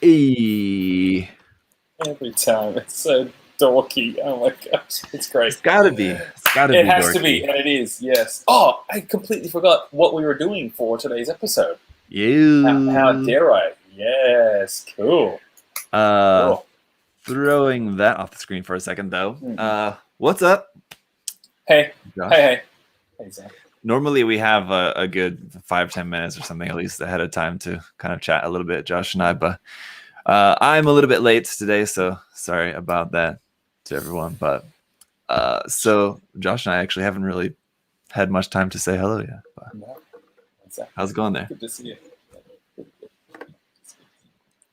Hey, Every time. It's so dorky. Oh my gosh, it's great. it's gotta be. It's gotta It be has to be, dorky. and it is, yes. Oh, I completely forgot what we were doing for today's episode. How You. dare I? Yes, cool. Uh, Cool. Throwing that off the screen for a second, though. Mm. What's up, Hey, Josh? hey. Hey, Zach. Normally we have a good 5-10 minutes or something at least ahead of time to kind of chat a little bit, Josh and I. But I'm a little bit late today, so sorry about that to everyone. But so Josh and I actually haven't really had much time to say hello yet. But No, Zach. how's it going there? Good to see you.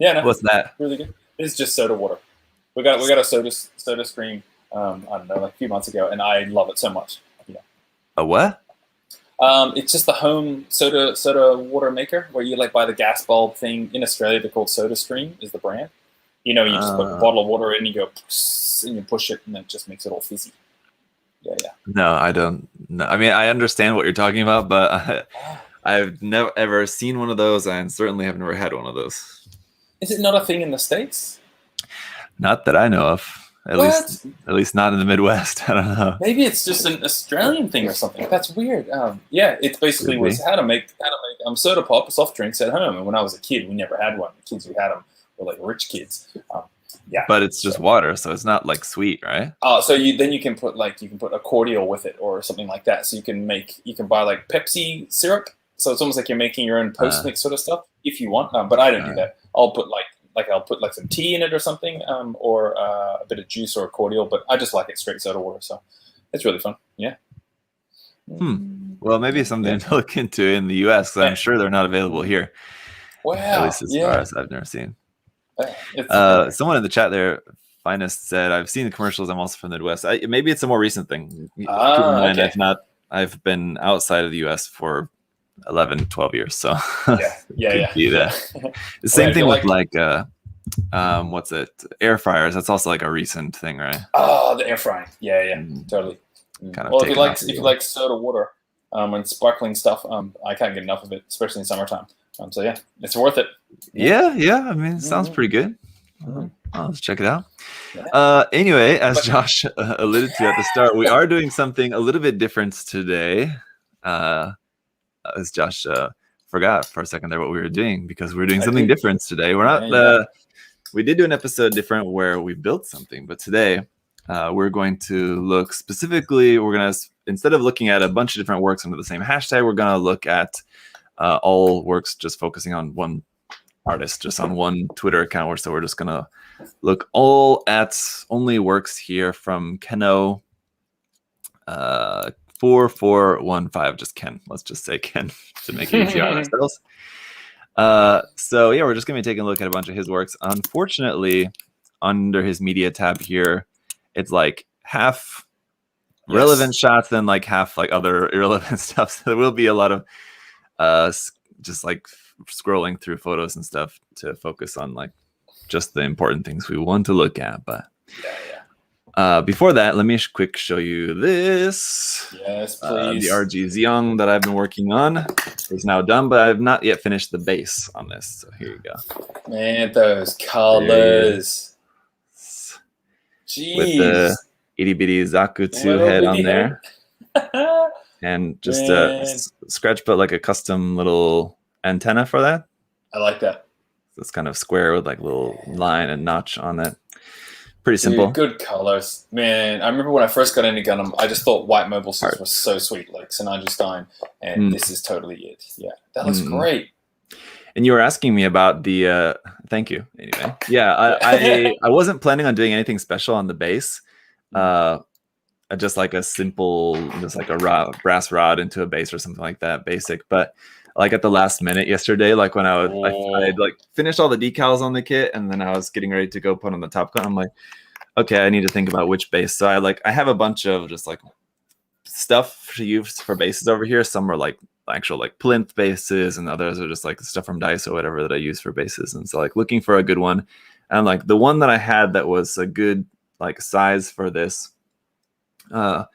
Yeah, no, What's that? really good. It's just soda water. We got a soda stream. I don't know, like a few months ago, and I love it so much. Yeah. A what? It's just the home soda water maker where you like buy the gas bulb thing. In Australia, they're called SodaStream is the brand. You know, you just put a bottle of water in, you go, and you push it, and then it just makes it all fizzy. Yeah. No, I don't. No, I mean, I understand what you're talking about, but I've never ever seen one of those, and certainly have never had one of those. Is it not a thing in the States? Not that I know of. At least not in the Midwest. I don't know. Maybe it's just an Australian thing or something. That's weird. Yeah, it basically was how to make soda pop soft drinks at home. And when I was a kid, we never had one. The kids who had them were like rich kids. Yeah, but it's just water, so it's not like sweet, right? So you can put a cordial with it or something like that. So you can buy like Pepsi syrup. So it's almost like you're making your own post mix sort of stuff if you want. But I don't do that. I'll put some tea in it or something, or a bit of juice or a cordial. But I just like it straight soda water. So it's really fun. Yeah. Well, maybe something to look into in the U.S. because I'm sure they're not available here. Wow. At least as far as I've never seen. Someone in the chat there, Finest, said, "I've seen the commercials. I'm also from the Midwest. Maybe it's a more recent thing. Keep in mind, okay. I've been outside of the U.S. for 11, 12 years, so yeah. The same thing with what's it? Air fryers. That's also like a recent thing, right? Oh, the air frying. Yeah, totally. Kind of well, if you like soda water and sparkling stuff, I can't get enough of it, especially in summertime. So yeah, it's worth it. Yeah. I mean, it sounds pretty good. Let's check it out. Anyway, as Josh alluded to at the start, we are doing something a little bit different today. As Josh forgot for a second there what we were doing, because we're doing something different today. We're not. We did do an episode different where we built something, but today we're going to look specifically. We're gonna, instead of looking at a bunch of different works under the same hashtag, we're gonna look at all works just focusing on one artist, just on one Twitter account. So we're just gonna look all at only works here from Keno 4415, just Ken. Let's just say Ken to make it easier on ourselves. So yeah, we're just gonna be taking a look at a bunch of his works. Unfortunately, under his media tab here, it's like half relevant shots and like half like other irrelevant stuff. So there will be a lot of just like scrolling through photos and stuff to focus on like just the important things we want to look at. But before that, let me quick show you this. Yes, please. The RG Xiong that I've been working on is now done, but I've not yet finished the base on this. So here you go. Man, those colors. Jeez. With the itty bitty Zakutsu head on there. And just scratch put like a custom little antenna for that. I like that. It's kind of square with like little line and notch on it. Pretty simple. Good colors, man. I remember when I first got into Gundam, I just thought white mobile suits were so sweet, like Sinanji Stein, and this is totally it. Yeah, that looks great. And you were asking me about the. Thank you. Anyway, yeah, I wasn't planning on doing anything special on the base. Just like a simple, just like a brass rod into a base or something like that, basic. But like at the last minute yesterday, like when I like finished all the decals on the kit, and then I was getting ready to go put on the top coat. I'm like, okay, I need to think about which base. So I have a bunch of just like stuff to use for bases over here. Some are like actual like plinth bases, and others are just like stuff from Dice or whatever that I use for bases. And so like looking for a good one, and like the one that I had that was a good like size for this, I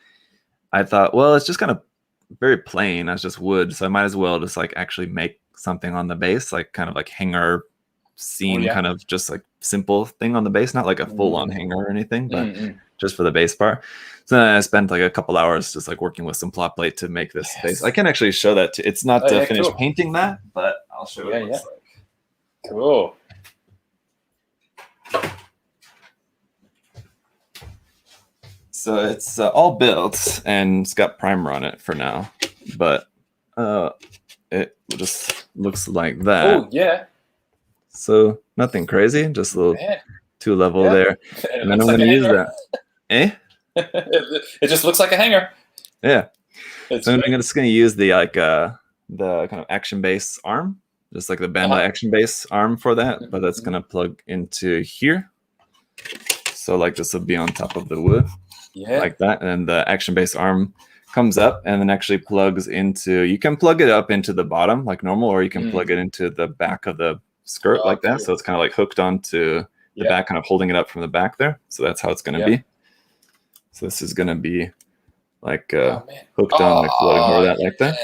thought, well, it's just kind of very plain as just wood, so I might as well just like actually make something on the base, like kind of like hanger scene kind of just like simple thing on the base, not like a full-on hanger or anything, but just for the base part. So then I spent like a couple hours just like working with some plot plate to make this base. I can actually show that too. It's not finished painting that, but I'll show it. Like. Cool. So it's all built and it's got primer on it for now, but it just looks like that. Oh yeah. So nothing crazy, just a little 2-level there. And then I'm going to use that. It just looks like a hanger. Yeah. So I'm just going to use the the kind of action base arm, just like the Bandai action base arm for that, but that's going to plug into here. So like this will be on top of the wood, like that, and the action base arm comes up and then actually plugs into. You can plug it up into the bottom like normal, or you can plug it into the back of the skirt like that. So it's kind of like hooked onto the back, kind of holding it up from the back there. So that's how it's going to be. So this is going to be like hooked on, like floating over that like that.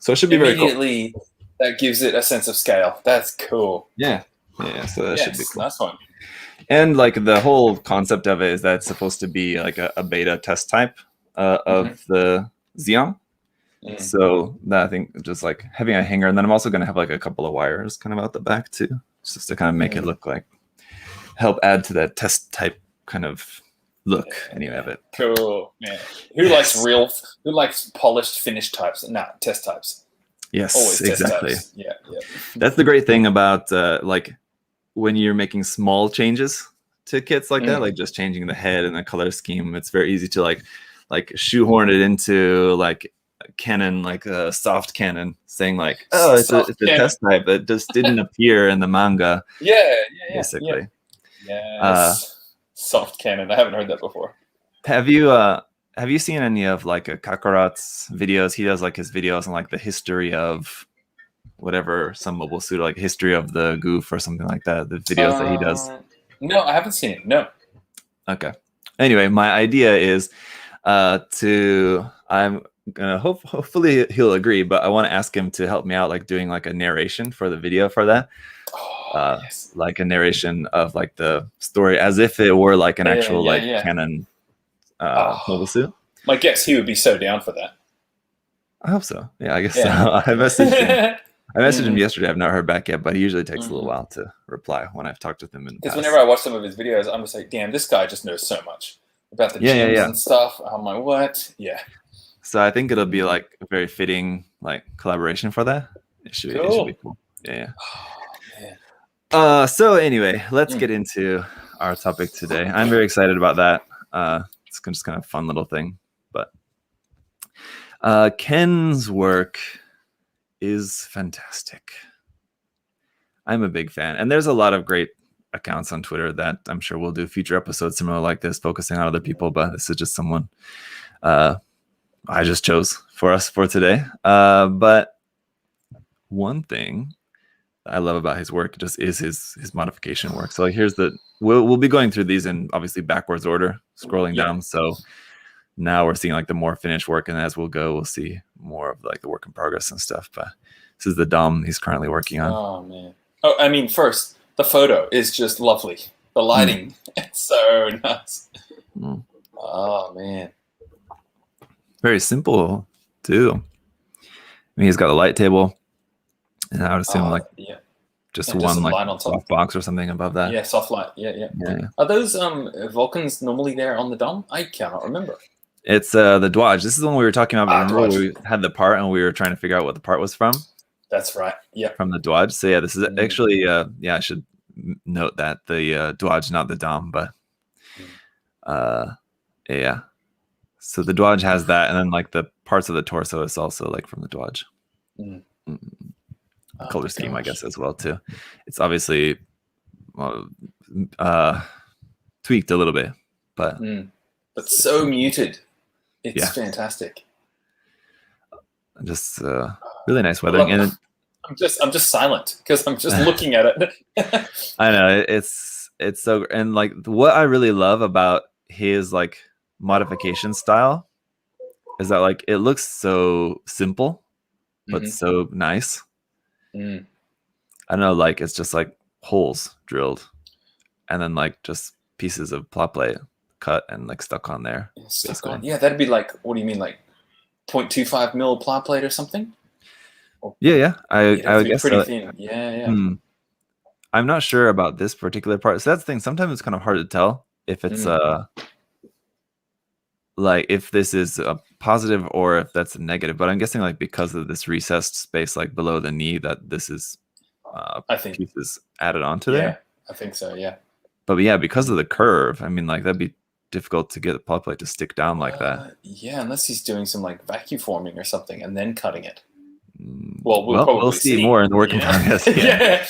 So it should be very cool. That gives it a sense of scale. That's cool. Yeah. So that should be cool. Nice one. And like the whole concept of it is that it's supposed to be like a beta test type of the Xeon. So that I think just like having a hanger, and then I'm also going to have like a couple of wires kind of out the back too, just to kind of make it look like, help add to that test type kind of look anyway of it. Cool, man. Who likes polished finished types? Nah, test types. Yes, always exactly. Test types. Yeah. That's the great thing about like when you're making small changes to kits like that, like just changing the head and the color scheme. It's very easy to like shoehorn it into like canon, like a soft canon, saying like, oh, it's a test type that just didn't appear in the manga. Basically. Soft canon. I haven't heard that before. Have you seen any of like a Kakarat's videos? He does like his videos on like the history of whatever, some mobile suit, like history of the goof or something like that. The videos that he does. No, I haven't seen it. No. Okay. Anyway, my idea is I'm gonna hopefully he'll agree, but I want to ask him to help me out, like doing like a narration for the video for that. Like a narration of like the story as if it were like an actual canon mobile suit. My guess, he would be so down for that. I hope so. Yeah, I guess so. I messaged him yesterday. I've not heard back yet, but he usually takes a little while to reply when I've talked with him. Because whenever I watch some of his videos, I'm just like, damn, this guy just knows so much about the gyms and stuff. I'm like, what? Yeah. So I think it'll be like a very fitting like collaboration for that. It should be cool. Yeah. So anyway, let's get into our topic today. I'm very excited about that. It's just kind of a fun little thing. But Ken's work is fantastic. I'm a big fan. And there's a lot of great accounts on Twitter that I'm sure we'll do future episodes similar like this, focusing on other people. But this is just someone I just chose for us for today. But one thing I love about his work just is his modification work. So like here's we'll be going through these in obviously backwards order, scrolling down. So now we're seeing like the more finished work, and as we'll go, we'll see more of like the work in progress and stuff. But this is the DOM he's currently working on. Oh man. Oh, I mean, first, the photo is just lovely. The lighting, it's so nice. Oh man. Very simple too. I mean, he's got a light table, and I would assume just one like soft box or something above that. Yeah, soft light. Yeah. Are those Vulcans normally there on the DOM? I cannot remember. It's the Dwaj. This is the one we were talking about. Remember when we had the part and we were trying to figure out what the part was from? That's right. Yeah. From the Dwaj. So yeah, this is actually I should note that the Dwaj, not the DOM, but yeah. So the Dwaj has that, and then like the parts of the torso is also like from the Dwaj. Color scheme, I guess, as well too. It's obviously tweaked a little bit, but so muted. It's fantastic. Just really nice weathering, and I'm just silent because I'm just looking at it. I know it's so, and like what I really love about his like modification style is that like it looks so simple but so nice. I don't know, like it's just like holes drilled, and then like just pieces of plot plate cut and like stuck on there. Stuck basically. on. Yeah, that'd be like, what do you mean, like 0.25 mil plot plate or something? Yeah. I That'd would be guess pretty so. thin. Yeah. I'm not sure about this particular part. So that's the thing. Sometimes it's kind of hard to tell if it's like if this is a positive or if that's a negative. But I'm guessing like because of this recessed space like below the knee, that this is I think pieces added onto there. I think so. Yeah. But yeah, because of the curve, I mean, like that'd be difficult to get the plot plate to stick down like that. Yeah, unless he's doing some like vacuum forming or something and then cutting it. Well, we'll Well, probably we'll see more in the work in progress. Yeah.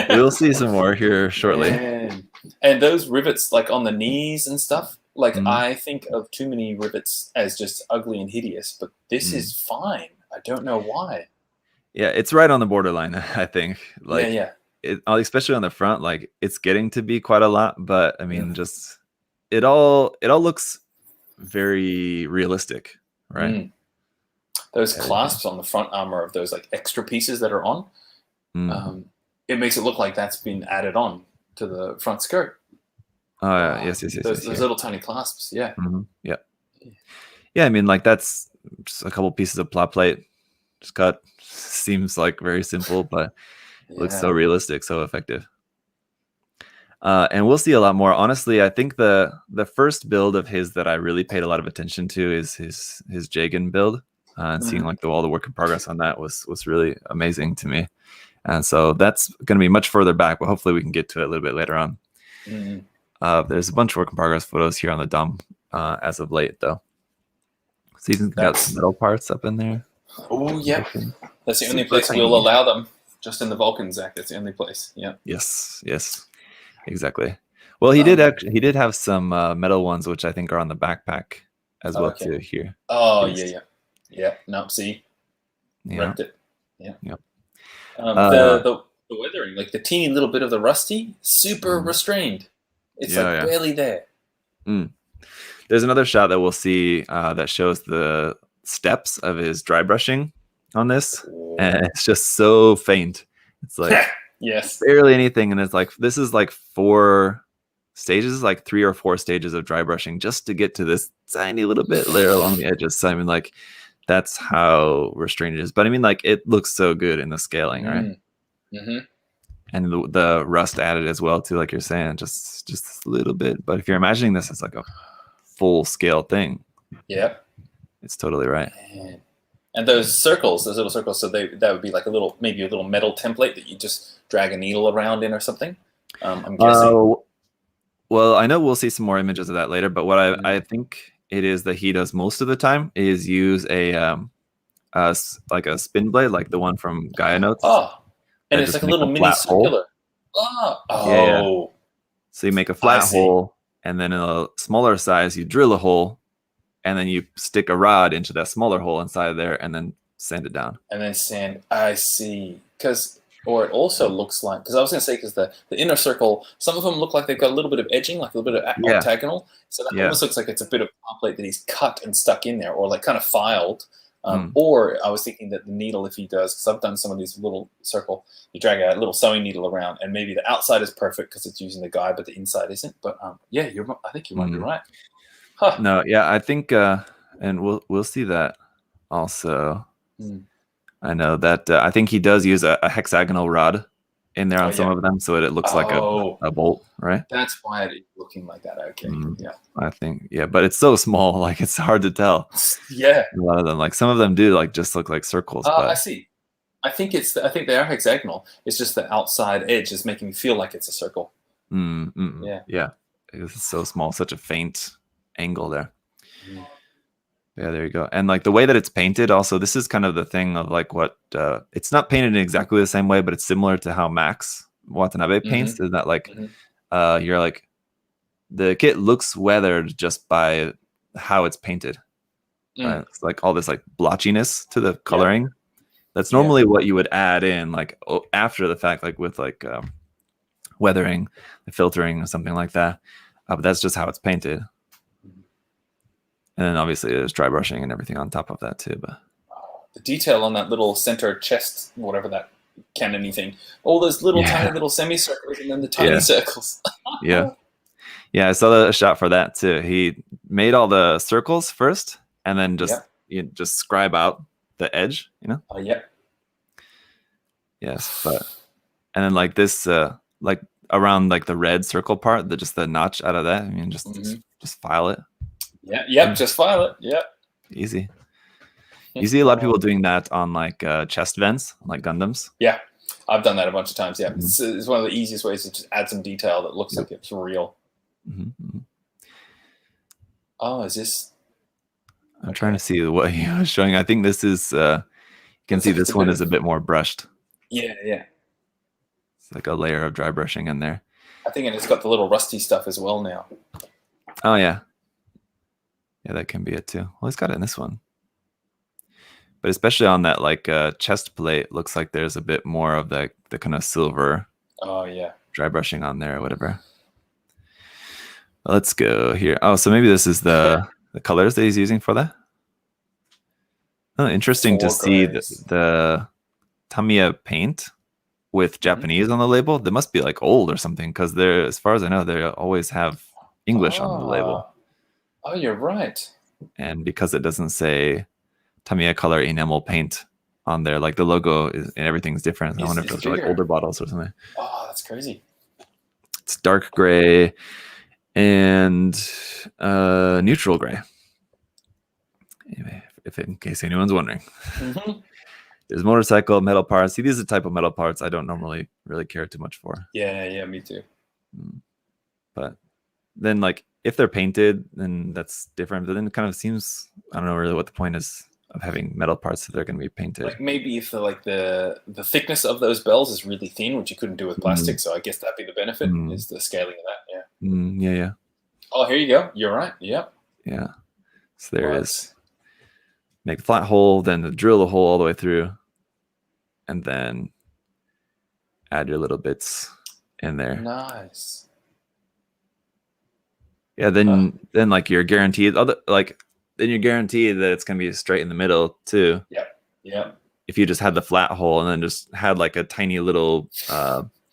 We'll see some more here shortly. Yeah. And those rivets, like on the knees and stuff, like I think of too many rivets as just ugly and hideous, but this is fine. I don't know why. Yeah, it's right on the borderline, I think. Like, yeah. Especially on the front, like it's getting to be quite a lot, but I mean, just it all looks very realistic, right? Those clasps on the front armor of those like extra pieces that are on, it makes it look like that's been added on to the front skirt. Oh, yes. Those little tiny clasps, yeah. Yeah. I mean, like that's just a couple pieces of plot plate, just cut. Seems like very simple, but looks so realistic, so effective. And we'll see a lot more. Honestly, I think the first build of his that I really paid a lot of attention to is his Jagan build. And seeing like all the work in progress on that was really amazing to me. And so that's going to be much further back, but hopefully we can get to it a little bit later on. There's a bunch of work in progress photos here on the Dom as of late, though. So you've got some metal parts up in there. Oh, yeah. That's the only place we'll allow them. Just in the Vulcan, Zach. That's the only place. Yeah. Yes. Exactly. Well, he did have some metal ones, which I think are on the backpack as well too here. Oh, yeah. No, see, wrecked it. Yeah. The weathering, like the teeny little bit of the rusty, super restrained. It's barely there. There's another shot that we'll see that shows the steps of his dry brushing on this, and it's just so faint. It's like barely anything, and it's like this is like 4 stages, like 3 or 4 stages of dry brushing just to get to this tiny little bit layer along the edges. So I mean, like that's how restrained it is. But I mean, like it looks so good in the scaling, right? And the rust added as well too, like you're saying, just a little bit. But if you're imagining this as like a full scale thing, it's totally right. And those circles, those little circles, so that would be like maybe a little metal template that you just drag a needle around in or something. I'm guessing. Well, I know we'll see some more images of that later, but what I think it is that he does most of the time is use a like a spin blade, like the one from Gaia Notes. Oh, and it's like a little mini circular. Yeah. So you make a flat hole, and then in a smaller size, you drill a hole, and then you stick a rod into that smaller hole inside there, and then sand it down. And then sand. I see. Or it also looks like, because I was going to say, because the inner circle, some of them look like they've got a little bit of edging, like a little bit of octagonal. So that almost looks like it's a bit of template that he's cut and stuck in there, or like kind of filed. Or I was thinking that the needle, if he does, because I've done some of these little circle, you drag a little sewing needle around, and maybe the outside is perfect because it's using the guide, but the inside isn't. But I think you might be right. Huh. No, yeah, I think, and we'll see that also. I know that I think he does use a hexagonal rod in there on some of them, so it looks like a bolt, right? That's why it's looking like that. Okay, I think, but it's so small, like it's hard to tell. A lot of them, like some of them do, like just look like circles. I see. I think they are hexagonal. It's just the outside edge is making me feel like it's a circle. Yeah, it's so small, such a faint angle there. Yeah, there you go. And like the way that it's painted, also, this is kind of the thing of like what it's not painted in exactly the same way, but it's similar to how Max Watanabe paints. Is that like you're like the kit looks weathered just by how it's painted. Right? It's like all this like blotchiness to the coloring. That's normally what you would add in like after the fact, like with like weathering, filtering, or something like that. But that's just how it's painted. And then obviously there's dry brushing and everything on top of that too. But the detail on that little center chest, whatever that cannon-y thing. All those little Yeah. tiny little semicircles and then the tiny Yeah. circles. Yeah. Yeah, I saw a shot for that too. He made all the circles first, and then just just scribe out the edge, you know? Oh, yeah. Yes, but and then like this, like around like the red circle part, just the notch out of that. I mean, just file it. Yeah. Yep. Just file it. Yep. Easy. You see a lot of people doing that on like chest vents, like Gundams. Yeah, I've done that a bunch of times. Yeah, Mhm. it's one of the easiest ways to just add some detail that looks like it's real. Mhm. Oh, is this? I'm trying to see what he was showing. I think this is. You can Looks see like it's this a one bit is a of- bit more brushed. Yeah, yeah. It's like a layer of dry brushing in there. I think it's got the little rusty stuff as well now. Oh yeah, yeah, that can be it too. Well, he's got it in this one, but especially on that like chest plate, looks like there's a bit more of the kind of silver Oh yeah. dry brushing on there or whatever. Let's go here. Oh, so maybe this is the colors that he's using for that. Oh, interesting to 4 see grays. the Tamiya paint with Japanese on the label. They must be like old or something, because they're, as far as I know, they always have English on the label. Oh, you're right. And because it doesn't say Tamiya color enamel paint on there, like the logo is, and everything's different. I wonder if those are like older bottles or something. Oh, that's crazy. It's dark gray and neutral gray. Anyway, if in case anyone's wondering. There's motorcycle metal parts. See, these are the type of metal parts I don't normally really care too much for. Yeah, me too. But then, like, if they're painted, then that's different. But then it kind of seems, I don't know really what the point is of having metal parts that they're going to be painted. Like maybe if the thickness of those bells is really thin, which you couldn't do with plastic. So I guess that'd be the benefit is the scaling of that. Yeah. Yeah. Oh, here you go. You're right. Yep. Yeah. So there it is. Make the flat hole, then drill the hole all the way through, and then add your little bits in there. Nice. Yeah, then like you're guaranteed then you're guaranteed that it's gonna be straight in the middle too. Yep. If you just had the flat hole and then just had like a tiny little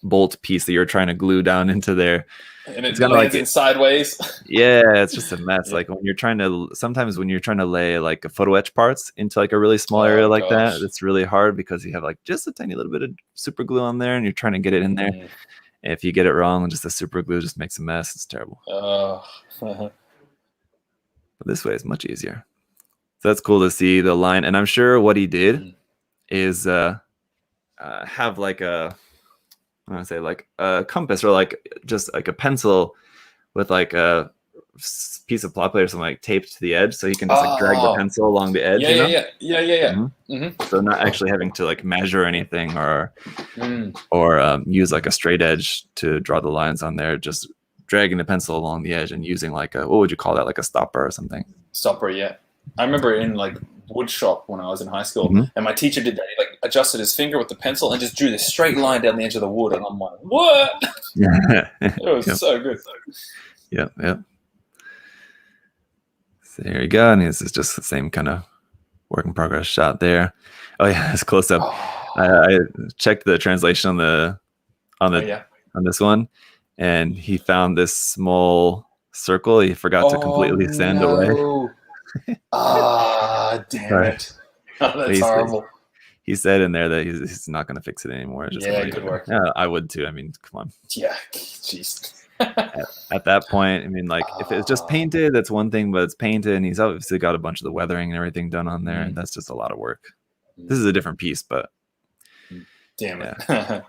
bolt piece that you're trying to glue down into there, and it's gonna lands in sideways. Yeah, it's just a mess. Like when you're trying to, sometimes when you're trying to lay like a photo etch parts into like a really small area like that, it's really hard because you have like just a tiny little bit of super glue on there and you're trying to get it in there. And if you get it wrong, just the super glue just makes a mess. It's terrible. But this way is much easier. So that's cool to see the line. And I'm sure what he did is have like I want to say like a compass or like just like a pencil with like a piece of plot plate or something like taped to the edge, so he can just like drag the pencil along the edge. Yeah. So not actually having to like measure anything or use like a straight edge to draw the lines on there, just dragging the pencil along the edge and using like a, what would you call that, like a stopper or something? Stopper, yeah. I remember in like wood shop when I was in high school, and my teacher did that. He like adjusted his finger with the pencil and just drew this straight line down the edge of the wood, and I'm like, what? It was so good. Yep. So here you go, and this is just the same kind of work in progress shot there. Oh yeah, it's close up. I checked the translation on this one, and he found this small circle he forgot to completely sand away. Damn it! Oh, that's horrible. He said in there that he's not going to fix it anymore. Just good work. Yeah, I would too. I mean, come on. Yeah, jeez. At that point, I mean, like if it's just painted, that's one thing, but it's painted, and he's obviously got a bunch of the weathering and everything done on there, and that's just a lot of work. This is a different piece, but damn it.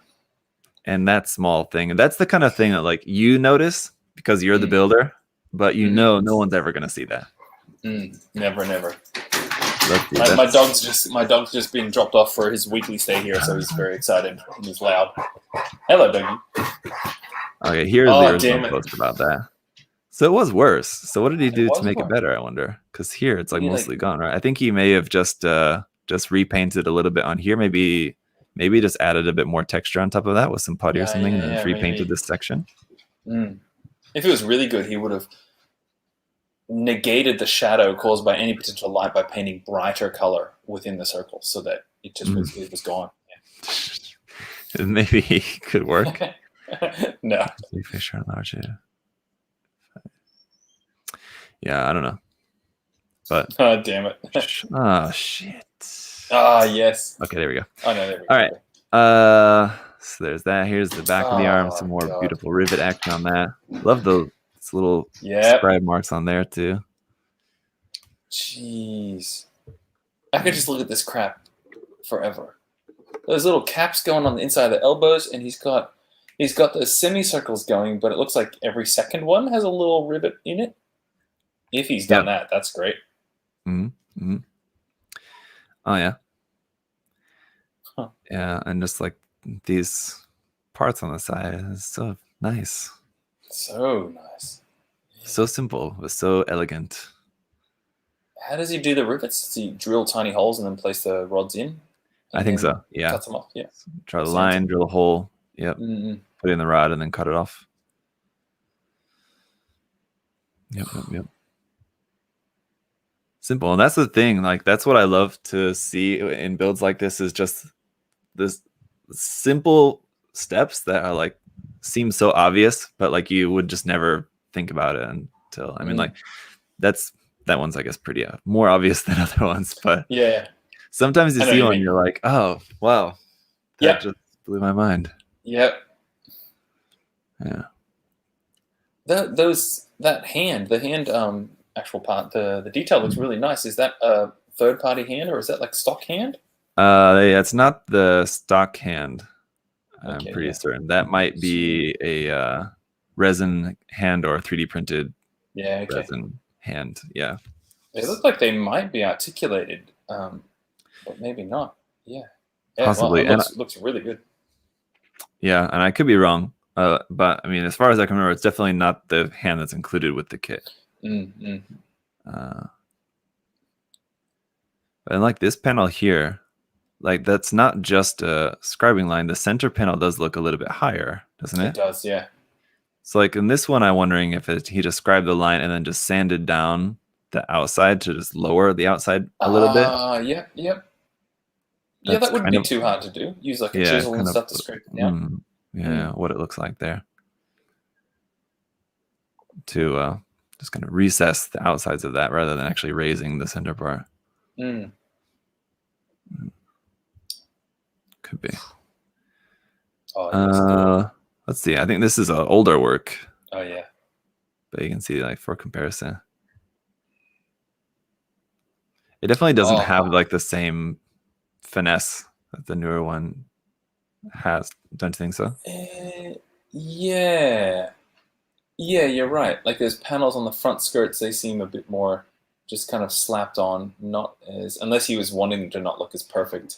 And that small thing, and that's the kind of thing that like you notice because you're the builder, but you know no one's ever going to see that. Never. My dog's just been dropped off for his weekly stay here, so he's very excited and he's loud. Hello, doggy. Okay, here's the original post about that. So it was worse. So what did he do to make it better, I wonder? Because here it's like mostly gone, right? I think he may have just repainted a little bit on here. Maybe just added a bit more texture on top of that with some putty or something, and then repainted this section. If it was really good, he would have negated the shadow caused by any potential light by painting brighter color within the circle, so that it just was gone. Maybe could work. No. Fish are larger. Yeah, I don't know. But Oh, damn it. oh shit. Ah, yes. Okay, there we go. Oh, no, there we go. All right. So there's that. Here's the back of the arm. Some more God. beautiful rivet action on that. Love those little Yep. scribe marks on there too. Jeez. I could just look at this crap forever. Those little caps going on the inside of the elbows, and he's got those semicircles going, but it looks like every second one has a little rivet in it. If he's done that, that's great. Mm-hmm. Mm-hmm. Oh yeah. Huh. Yeah, and just like these parts on the side is so nice. So nice. So simple, but so elegant. How does he do the rivets? Does he drill tiny holes and then place the rods in? I think so. Yeah. Cuts them off. Yeah. Draw the line, drill a hole. Yep. Mm-hmm. Put it in the rod and then cut it off. Yep. Simple. And that's the thing. Like, that's what I love to see in builds like this, is just this simple steps that are like seem so obvious, but like you would just never think about it until, I mean, like that one's, I guess, pretty more obvious than other ones, but yeah, sometimes you see one and you're like, oh wow, that just blew my mind. Yep. Yeah. The hand actual part, the detail looks really nice. Is that a third-party hand, or is that like stock hand? It's not the stock hand. I'm pretty certain that might be a resin hand or 3D printed resin hand. Yeah. They look like they might be articulated, but maybe not. Yeah. Possibly. Well, it looks really good. Yeah, and I could be wrong, but I mean, as far as I can remember, it's definitely not the hand that's included with the kit. Mm-hmm. And like this panel here, like that's not just a scribing line. The center panel does look a little bit higher, doesn't it? It does, yeah. So like in this one, I'm wondering if he just scribed the line and then just sanded down the outside to just lower the outside a little bit. Yep. That's that wouldn't be too hard to do. Use like a chisel and stuff to scrape it down. What it looks like there. To just kind of recess the outsides of that rather than actually raising the center part. Could be. Let's see. I think this is older work. Oh yeah. But you can see, like, for comparison, it definitely doesn't have like the same finesse that the newer one has. Don't you think so? Yeah, you're right. Like, there's panels on the front skirts, they seem a bit more just kind of slapped on, not as, unless he was wanting to not look as perfect.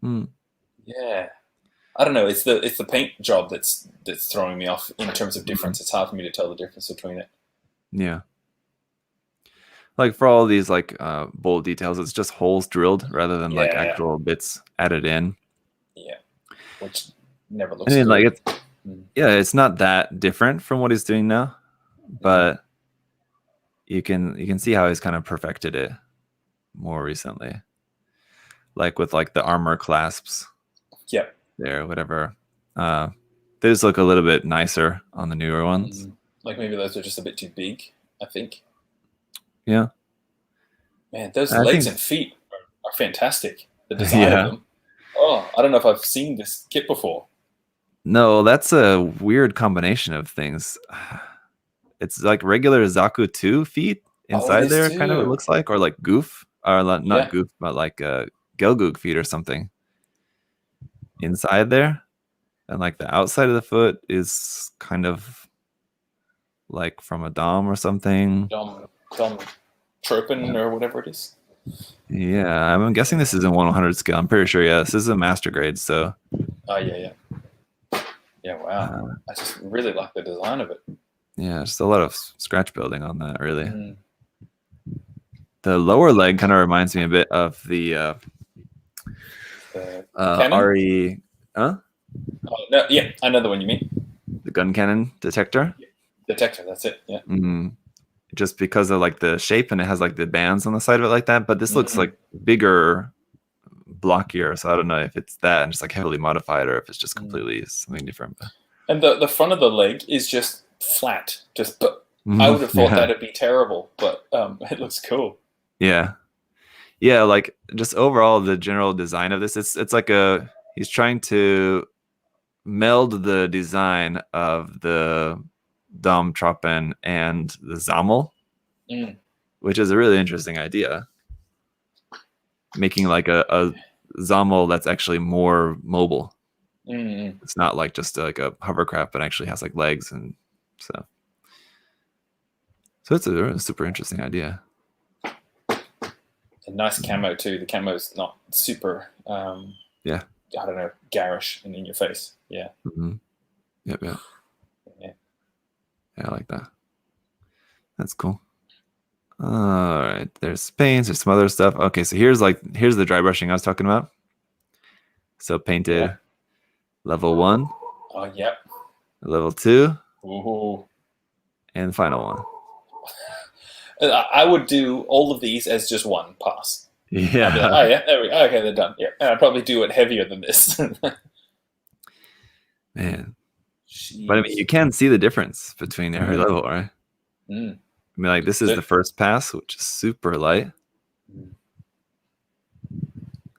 Yeah, I don't know. It's the paint job that's throwing me off in terms of difference. It's hard for me to tell the difference between it. Yeah. Like for all these like bold details, it's just holes drilled rather than like actual bits added in. Yeah, which never looks. I mean, good. like it's not that different from what he's doing now, but you can see how he's kind of perfected it more recently. Like with like the armor clasps. Yep. There, whatever. They just look a little bit nicer on the newer ones. Like maybe those are just a bit too big, I think. Yeah. Man, those legs and feet are fantastic. The design of them. Oh, I don't know if I've seen this kit before. No, that's a weird combination of things. It's like regular Zaku 2 feet inside there, kind of, it looks like, or like Goof, or not Goof, but like Gelgoog feet or something inside there. And like the outside of the foot is kind of like from a Dom or something. Dom Tropin or whatever it is. Yeah, I'm guessing this is in 1/100 scale. I'm pretty sure, this is a master grade, so. Oh, yeah. Yeah, wow. I just really like the design of it. Yeah, just a lot of scratch building on that, really. The lower leg kind of reminds me a bit of the RE. Huh? No, yeah, I know the one you mean. The gun cannon detector. Detector, that's it. Yeah. Just because of like the shape, and it has like the bands on the side of it like that. But this looks like bigger blockier. So I don't know if it's that and just like heavily modified, or if it's just completely something different. But And the front of the leg is just flat. Just I would have thought that'd be terrible, but it looks cool. Yeah, like just overall the general design of this, it's like he's trying to meld the design of the Domtropen and the Zammel, which is a really interesting idea. Making like a Zammel that's actually more mobile. It's not like just like a hovercraft, but actually has like legs, and so it's a super interesting idea. A nice camo too. The camo's not super. Yeah. I don't know, garish and in your face. Yeah. Mm-hmm. Yep. Yeah. I like that. That's cool. All right. There's paints. There's some other stuff. Okay, so here's the dry brushing I was talking about. So painted level 1. Oh, yep. Level 2. Ooh. And final one. I would do all of these as just one pass. Yeah. I'd be like, oh yeah, there we go. Okay, they're done. Yeah, and I'd probably do it heavier than this. Man. Jeez. But I mean, you can see the difference between every level, right? I mean, like this is the first pass, which is super light.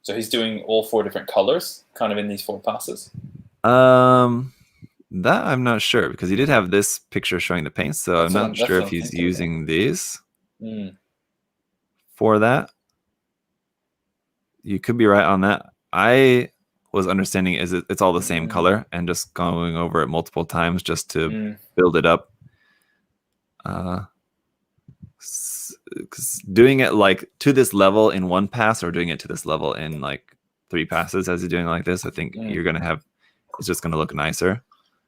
So he's doing all 4 different colors, kind of in these 4 passes. That I'm not sure, because he did have this picture showing the paints, so I'm not sure if he's using these for that. You could be right on that. I was understanding it's all the same color and just going over it multiple times just to build it up. Doing it like to this level in 1 pass, or doing it to this level in like 3 passes as you're doing like this, I think you're gonna have, it's just gonna look nicer.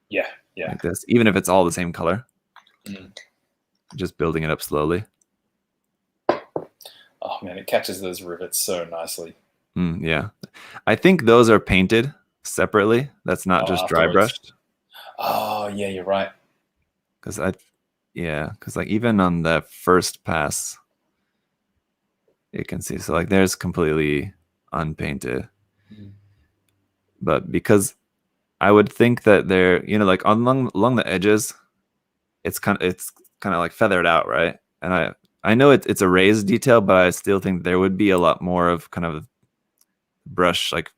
Yeah. Like this, even if it's all the same color. Just building it up slowly. Oh man, it catches those rivets so nicely. Yeah, I think those are painted separately. That's not just dry brushed. Oh yeah, you're right. Because like even on the first pass, you can see, so like there's completely unpainted. But because I would think that they're, like along the edges, it's kind of like feathered out, right? And I know it's a raised detail, but I still think there would be a lot more of kind of brush like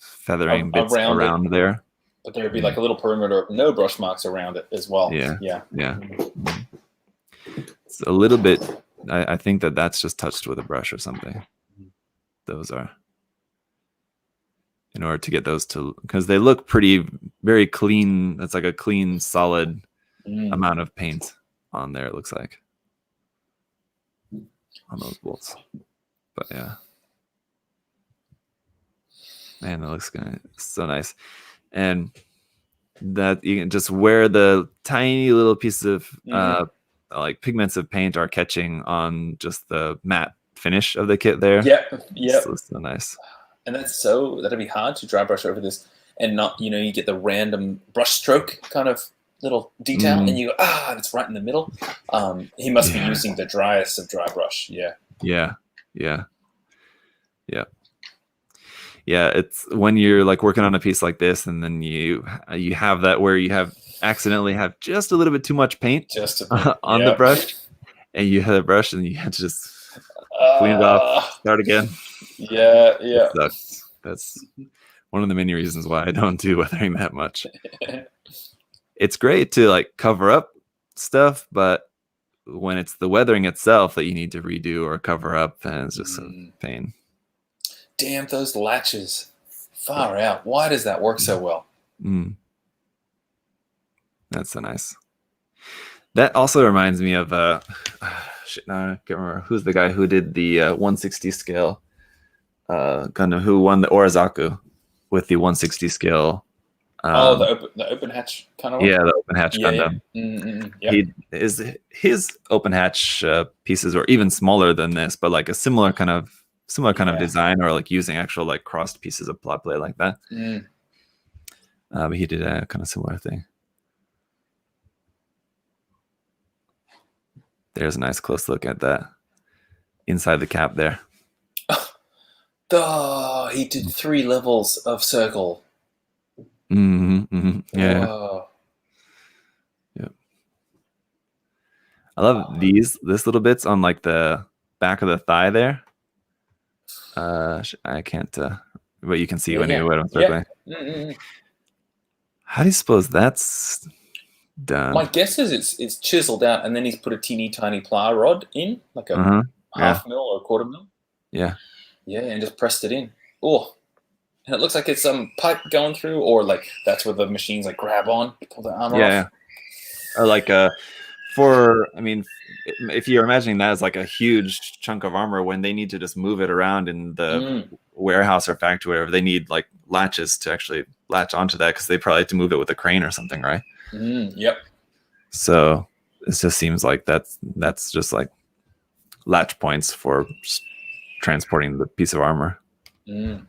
feathering bits around there. But there would be like a little perimeter of no brush marks around it as well. Yeah. It's a little bit. I think that's just touched with a brush or something. Those are, in order to get those to, because they look very clean. It's like a clean, solid amount of paint on there, it looks like, on those bolts. But yeah, man, that looks so nice. And that you can just where the tiny little piece of like pigments of paint are catching on just the matte finish of the kit there. Yep. So nice. And that'd be hard to dry brush over this and not, you get the random brush stroke kind of little detail and you go, it's right in the middle. He must be using the driest of dry brush. Yeah. It's when you're like working on a piece like this, and then you have that where you accidentally have just a little bit too much paint on the brush, and you have a brush and you have to just clean it off, start again. Yeah. It sucks. That's one of the many reasons why I don't do weathering that much. It's great to like cover up stuff, but when it's the weathering itself that you need to redo or cover up, then it's just a pain. Damn those latches. Far out. Why does that work so well? That's so nice. That also reminds me of shit, no, I can't remember who's the guy who did the 160 scale Gundam, who won the Orizaku with the 160 scale. The open hatch kind of one? Yeah, the open hatch Gundam. Yep. His open hatch pieces are even smaller than this, but like a similar kind of design, or like using actual like crossed pieces of plot plate like that. But he did a kind of similar thing. There's a nice close look at that inside the cap there. Oh, he did 3 levels of circle. Yeah. Whoa. Yep. I love this little bits on like the back of the thigh there. I can't, but you can see when I'm circling. How do you suppose that's done? My guess is it's chiseled out, and then he's put a teeny tiny ply rod in, like a half mil or a quarter mil. Yeah. Yeah, and just pressed it in. Oh, and it looks like it's some pipe going through, or like that's where the machines like grab on, pull the armor off. Yeah. Or like if you're imagining that as like a huge chunk of armor, when they need to just move it around in the warehouse or factory, whatever, they need like latches to actually latch onto that because they probably have to move it with a crane or something, right? Yep. So it just seems like that's just like latch points for transporting the piece of armor. Mm.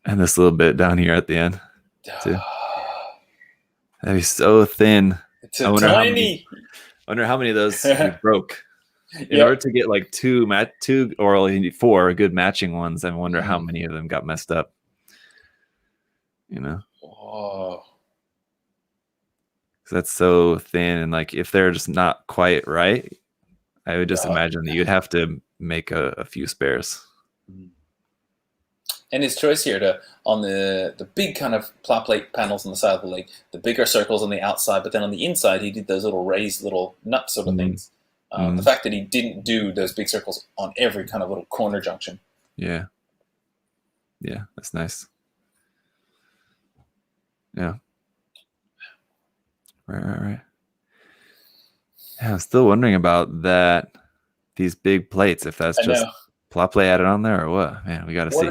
And this little bit down here at the end too. That'd be so thin. It's tiny. I wonder how many of those you broke. In order to get like two or you need 4 good matching ones, I wonder how many of them got messed up. You know? Oh. That's so thin, and like if they're just not quite right, I would just imagine that you'd have to make a few spares. And his choice here on the big kind of ply plate panels on the side of the leg, the bigger circles on the outside, but then on the inside he did those little raised little nut sort of things. The fact that he didn't do those big circles on every kind of little corner junction. Yeah, that's nice. Yeah. Right. Yeah, I'm still wondering about that. These big plates, if that's just ply plate added on there or what? Man, we got to see.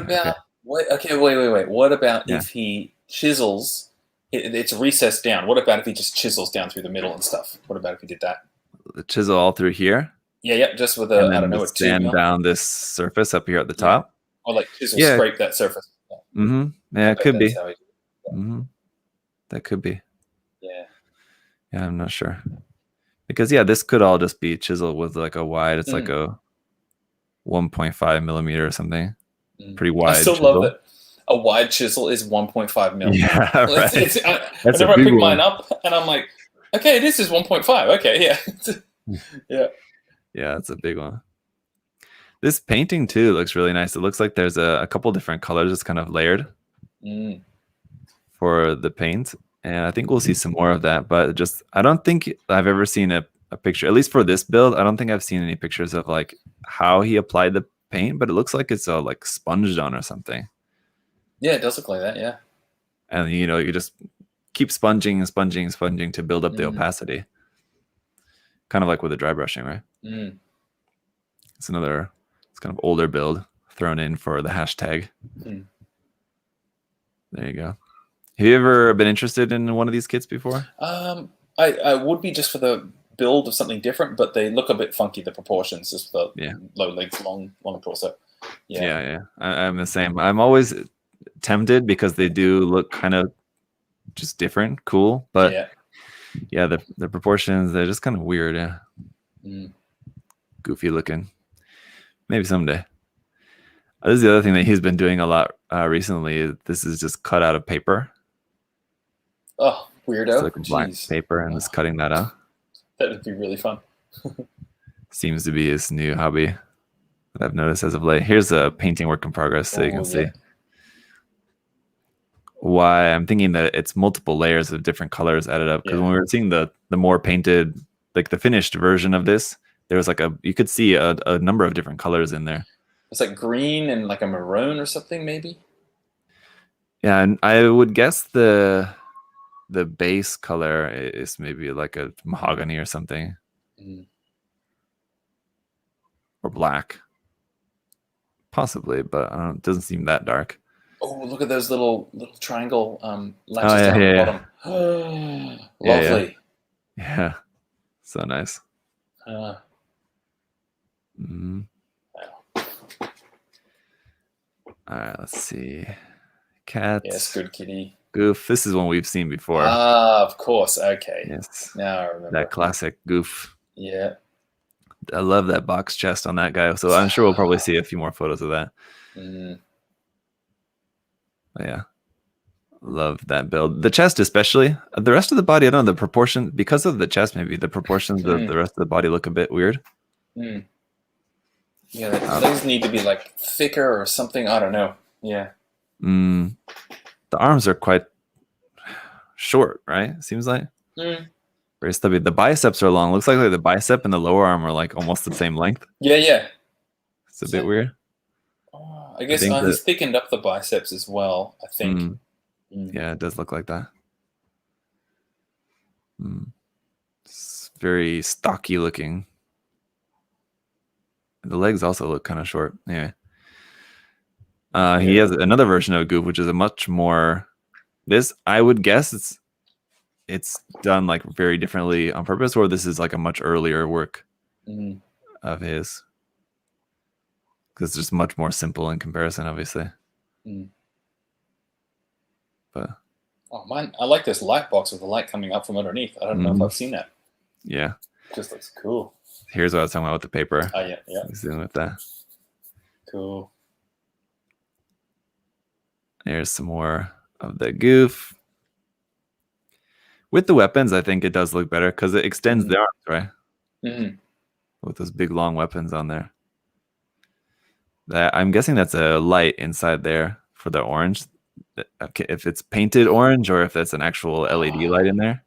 Wait. What about if he chisels? It's recessed down. What about if he just chisels down through the middle and stuff? What about if he did that? The chisel all through here. Yeah, just with a sand down this surface up here at the top, or like chisel scrape that surface. Yeah, it could be. That could be. Yeah, I'm not sure because this could all just be chiseled with like a wide. It's like a 1.5 millimeter or something. Pretty wide. I still chisel. love that a wide chisel is 1.5 mil. Yeah, right. Whenever I pick mine up and I'm like, okay, this is 1.5. Okay, yeah. Yeah, that's a big one. This painting too looks really nice. It looks like there's a couple different colors. It's kind of layered for the paint. And I think we'll see some more of that. But I don't think I've ever seen a picture, at least for this build. I don't think I've seen any pictures of like how he applied the paint, but it looks like it's like sponged on or something. Yeah, it does look like that, yeah. And you just keep sponging to build up the opacity. Kind of like with the dry brushing, right? It's kind of older build thrown in for the hashtag. There you go. Have you ever been interested in one of these kits before? I would be just for the build of something different, but they look a bit funky, the proportions, just the low legs, long torso. Yeah. I'm the same. I'm always tempted because they do look kind of just different, cool, but the proportions, they're just kind of weird. Goofy looking. Maybe someday. This is the other thing that he's been doing a lot recently. This is just cut out of paper. Oh, weirdo. It's like black paper and just cutting that out. That would be really fun. Seems to be his new hobby that I've noticed as of late. Here's a painting work in progress so you can see why I'm thinking that it's multiple layers of different colors added up. Because when we were seeing the more painted, like the finished version of this, there was like you could see a number of different colors in there. It's like green and like a maroon or something, maybe. Yeah, and I would guess the base color is maybe like a mahogany or something, or black, possibly, but it doesn't seem that dark. Oh, look at those little triangle latches down the bottom. Lovely. Yeah, so nice. All right, let's see. Cat. Yes, good kitty. Goof. This is one we've seen before. Ah, of course. Okay. Yes. Now I remember. That classic Goof. Yeah. I love that box chest on that guy. So I'm sure we'll probably see a few more photos of that. But yeah, love that build. The chest especially. The rest of the body, I don't know, the proportion, because of the chest, maybe the proportions of the rest of the body look a bit weird. Yeah, those need to be like thicker or something. I don't know. Yeah. The arms are quite short, right? Seems like. Very stubby. The biceps are long. Looks like the bicep and the lower arm are like almost the same length. Yeah. It's a bit weird. I guess he's thickened up the biceps as well, I think. Yeah, it does look like that. It's very stocky looking. The legs also look kind of short. Anyway. He has another version of Goof, which is a much more... This, I would guess it's done like very differently on purpose, or this is like a much earlier work of his. Because it's just much more simple in comparison, obviously. But man, I like this light box with the light coming up from underneath. I don't know if I've seen that. Yeah, it just looks cool. Here's what I was talking about with the paper. Oh yeah. He's dealing with that. Cool. There's some more of the Goof. With the weapons, I think it does look better because it extends the arms, right? With those big long weapons on there. That I'm guessing that's a light inside there for the orange. If it's painted orange or if that's an actual LED light in there.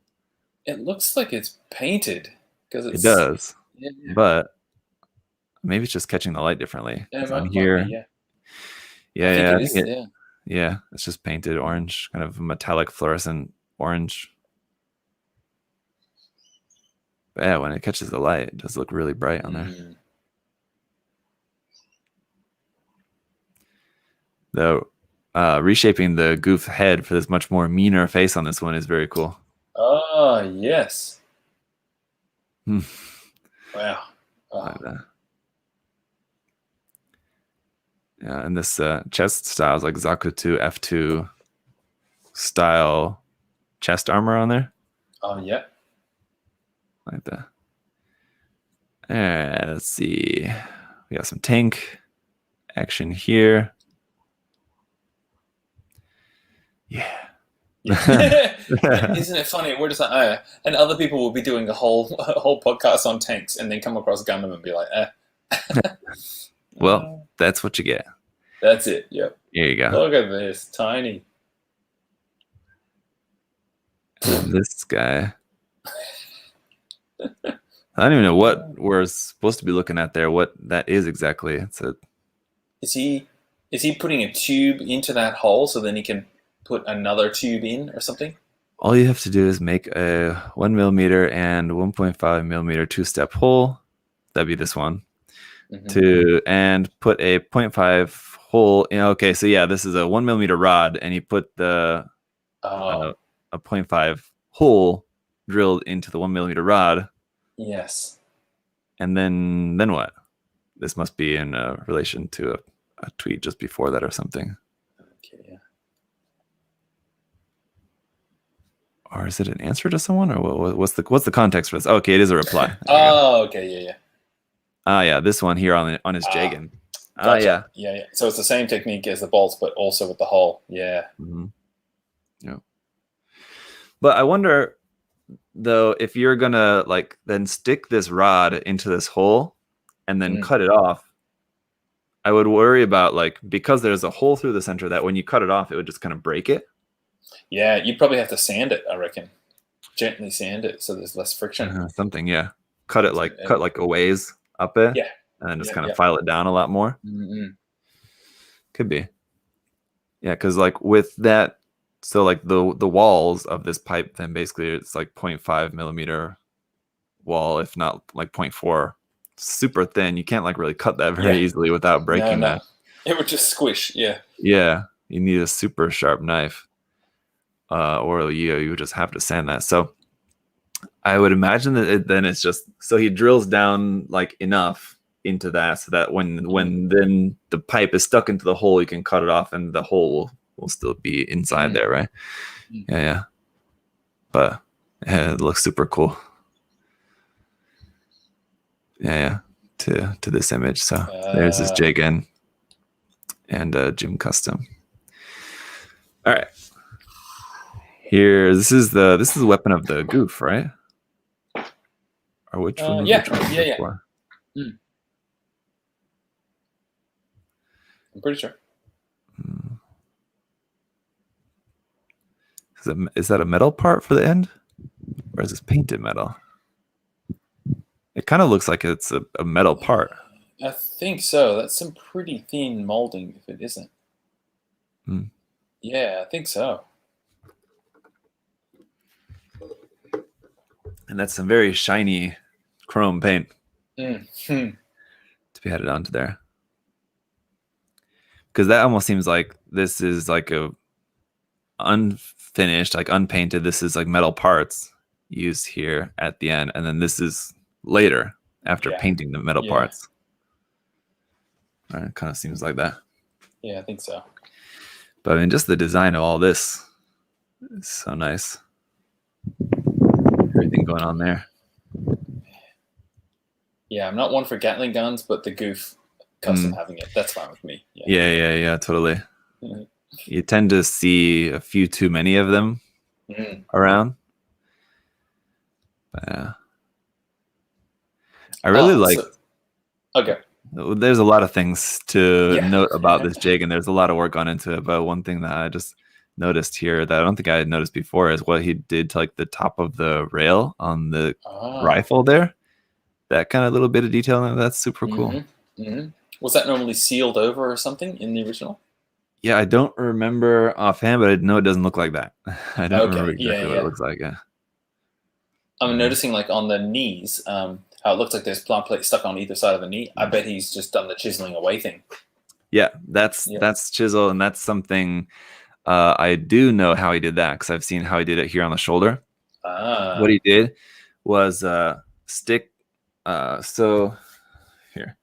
It looks like it's painted because it does. Yeah. But maybe it's just catching the light differently. Yeah, on here. Yeah, yeah. It's just painted orange, kind of metallic fluorescent orange. But yeah, when it catches the light, it does look really bright on there. Though reshaping the Goof head for this much more meaner face on this one is very cool. Oh, yes. Wow. Like that. Yeah, and this chest style is like Zakutu F2 style chest armor on there. Oh, yeah. Like that. And let's see. We got some tank action here. Yeah. Isn't it funny? We're just like, and other people will be doing a whole podcast on tanks and then come across Gundam and be like, Well, that's what you get. That's it. Yep. Here you go. Look at this, tiny. And this guy. I don't even know what we're supposed to be looking at there. What that is exactly? Is he putting a tube into that hole so then he can put another tube in or something? All you have to do is make a 1 millimeter and 1.5 millimeter two-step hole. That'd be this one. And put a 0.5 hole in. Okay, so yeah, this is a 1 millimeter rod, and you put the a 0.5 hole drilled into the 1 millimeter rod. Yes. And then what? This must be in relation to a tweet just before that or something. Okay. Yeah. Or is it an answer to someone, or what's the context for this? Oh, okay, it is a reply. Okay, yeah. Yeah, this one here on his Jagan. Gotcha. Yeah. So it's the same technique as the bolts, but also with the hole. Yeah. Yeah. But I wonder, though, if you're gonna like then stick this rod into this hole and then cut it off, I would worry about because there's a hole through the center that when you cut it off, it would just kind of break it. Yeah, you'd probably have to sand it, I reckon. Gently sand it so there's less friction. Something, yeah. Cut a ways up it. Yeah. And then just kind of file it down a lot more. Could be. Yeah, because with that, so the walls of this pipe, then basically it's 0.5 millimeter wall, if not 0.4. Super thin. You can't really cut that very easily without breaking that. It would just squish. Yeah. Yeah, you need a super sharp knife. Or you would just have to sand that. So I would imagine that then it's just, so he drills down enough into that so that when then the pipe is stuck into the hole, you can cut it off and the hole will still be inside there, right? Yeah. But it looks super cool. Yeah. to this image. So there's this jig in and Jim Custom. All right. Here, this is the weapon of the goof, right? Or which one? Yeah. For? I'm pretty sure. Is that a metal part for the end? Or is this painted metal? It kind of looks like it's a metal part. I think so. That's some pretty thin molding if it isn't. Yeah, I think so. And that's some very shiny chrome paint to be added onto there. Because that almost seems like this is like a unfinished, like unpainted. This is like metal parts used here at the end. And then this is later after painting the metal parts. It kind of seems like that. Yeah, I think so. But I mean, just the design of all this is so nice. Everything going on there. Yeah, I'm not one for Gatling guns, but the goof custom having it, that's fine with me. Yeah, totally. You tend to see a few too many of them around. But, I really like. Okay. There's a lot of things to note about this jig, and there's a lot of work gone into it. But one thing that I just noticed here that I don't think I had noticed before is what he did to like the top of the rail on the rifle there. That kind of little bit of detail, that's super cool. Was that normally sealed over or something in the original? Yeah, I don't remember offhand, but I know it doesn't look like that. I don't remember exactly what it looks like. Yeah. I'm noticing like on the knees, how it looks like there's plum plate stuck on either side of the knee. I bet he's just done the chiseling away thing. Yeah, that's chisel, and that's something I do know how he did that because I've seen how he did it here on the shoulder. What he did was stick. So here,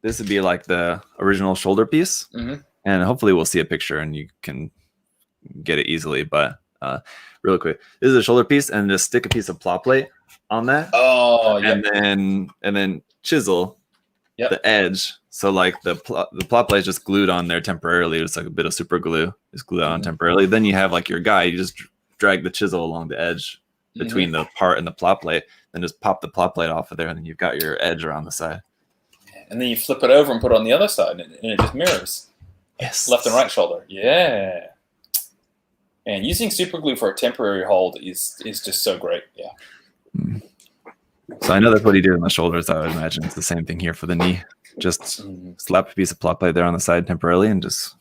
this would be like the original shoulder piece, and hopefully we'll see a picture and you can get it easily. But really quick, this is a shoulder piece, and just stick a piece of plot plate on that. And then chisel the edge. So like the plot plate is just glued on there temporarily. It's like a bit of super glue. Just glue it on temporarily. Then you have like your guide. You just drag the chisel along the edge between the part and the plot plate. Then just pop the plot plate off of there, and then you've got your edge around the side. And then you flip it over and put it on the other side, and it just mirrors. Yes. Left and right shoulder. Yeah. And using super glue for a temporary hold is just so great. Yeah. So I know that's what he did on the shoulders. I would imagine it's the same thing here for the knee. Just slap a piece of plot plate there on the side temporarily and just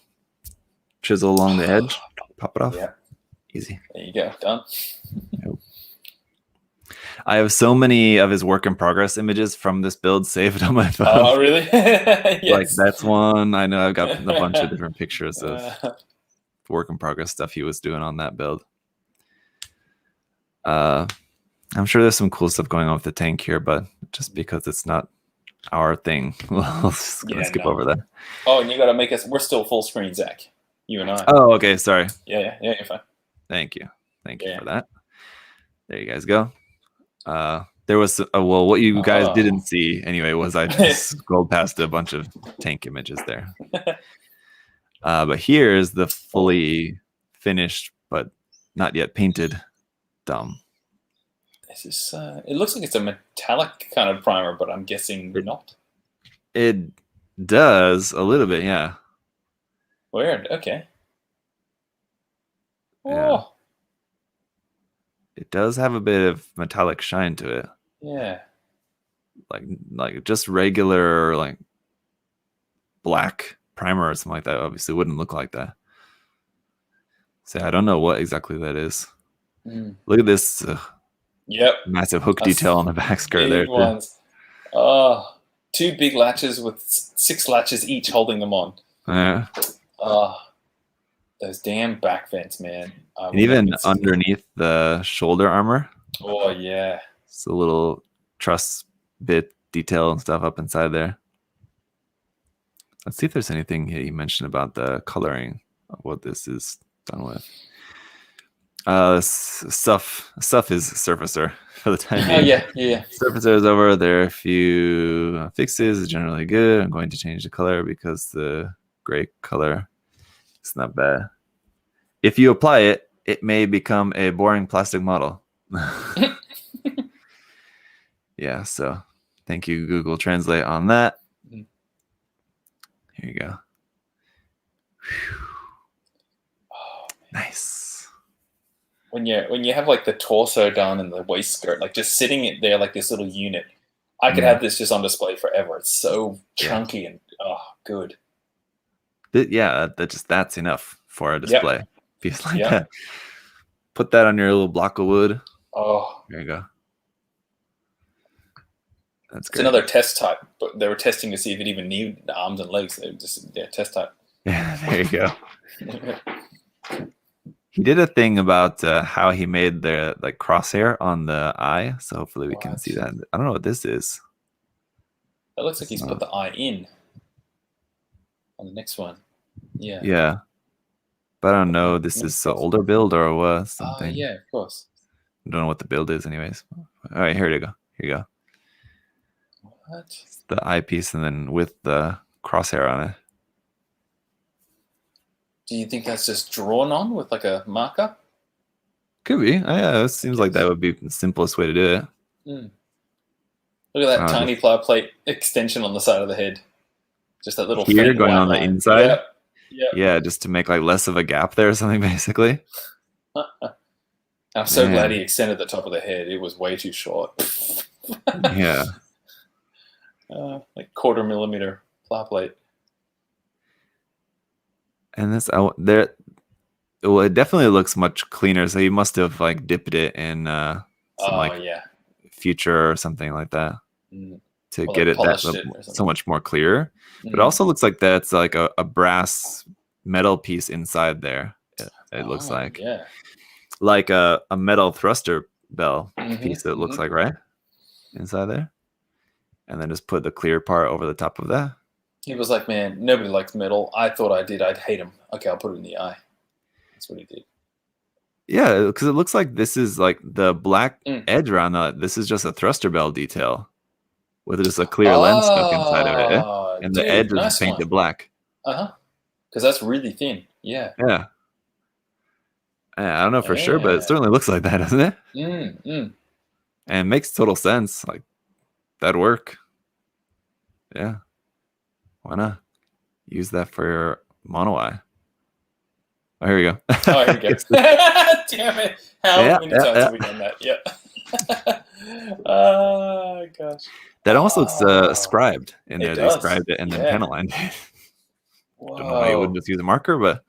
chisel along the edge, pop it off. Yeah. Easy. There you go. Done. Yep. I have so many of his work in progress images from this build saved on my phone. Oh, really? Yes. Like that's one. I know I've got a bunch of different pictures of work in progress stuff he was doing on that build. I'm sure there's some cool stuff going on with the tank here, but just because it's not our thing, we'll skip over that. Oh, and you got to make us. We're still full screen, Zach. You and I. Oh, okay. Sorry. Yeah, you're fine. Thank you for that. There you guys go. There was what you guys didn't see anyway was I just scrolled past a bunch of tank images there. But here's the fully finished but not yet painted dome. This is. It looks like it's a metallic kind of primer, but I'm guessing not. It does a little bit, yeah. Weird. Okay. Yeah. Oh. It does have a bit of metallic shine to it. Yeah. Like just regular like black primer or something like that obviously wouldn't look like that. So I don't know what exactly that is. Look at this massive hook detail on the back skirt there. Ones. Two big latches with 6 latches each holding them on. Yeah. Those damn back vents, man. And even underneath the shoulder armor. Oh, yeah. It's a little truss bit detail and stuff up inside there. Let's see if there's anything he mentioned about the coloring of what this is done with. Stuff is surfacer for the time Oh being. yeah. Surfacer is over. There are a few fixes. Generally good. I'm going to change the color because the gray color is not bad. If you apply it, it may become a boring plastic model. Yeah, so thank you, Google Translate, on that. Here you go. Oh, nice. When you have like the torso done and the waistcoat, like just sitting it there like this little unit, I could have this just on display forever. It's so chunky and good. Yeah, that's enough for a display piece like that. Put that on your little block of wood. Oh, there you go. That's great. It's another test type, but they were testing to see if it even needed arms and legs. They just test type. Yeah, there you go. He did a thing about how he made the like crosshair on the eye, so hopefully we can see that. I don't know what this is. That looks like he's put the eye in on the next one. Yeah. Yeah. But I don't know. This is an older build or what? Something. Yeah, of course. I don't know what the build is, anyways. All right, here you go. Here you go. What? It's the eyepiece, and then with the crosshair on it. Do you think that's just drawn on with like a marker? Could be. Yeah, it seems like that would be the simplest way to do it. Look at that tiny ply plate extension on the side of the head. Just that little here going on the inside. Yeah, just to make like less of a gap there or something, basically. I'm so glad he extended the top of the head. It was way too short. Yeah. Like 1/4 millimeter ply plate. And this there, well, it definitely looks much cleaner. So you must have like dipped it in some future or something like that to get it so much more clear. But it also looks like that's like a brass metal piece inside there. It looks like a metal thruster bell piece. It looks like inside there, and then just put the clear part over the top of that. He was like, man, nobody likes metal. I thought I did. I'd hate him. Okay, I'll put it in the eye. That's what he did. Yeah, because it looks like this is like the black edge around that. This is just a thruster bell detail with just a clear lens stuck inside of it. And the edge is painted black. Because that's really thin. Yeah. Yeah. I don't know for sure, but it certainly looks like that, doesn't it? And it makes total sense. Like, that'd work. Yeah. Why not? Use that for your mono eye. Oh, here we go. Oh, here we go. Damn it. How many times have we done that? Yeah. Oh, gosh. That almost looks scribed in there. They scribed it and then pen aligned it. Don't know why you wouldn't just use a marker, but...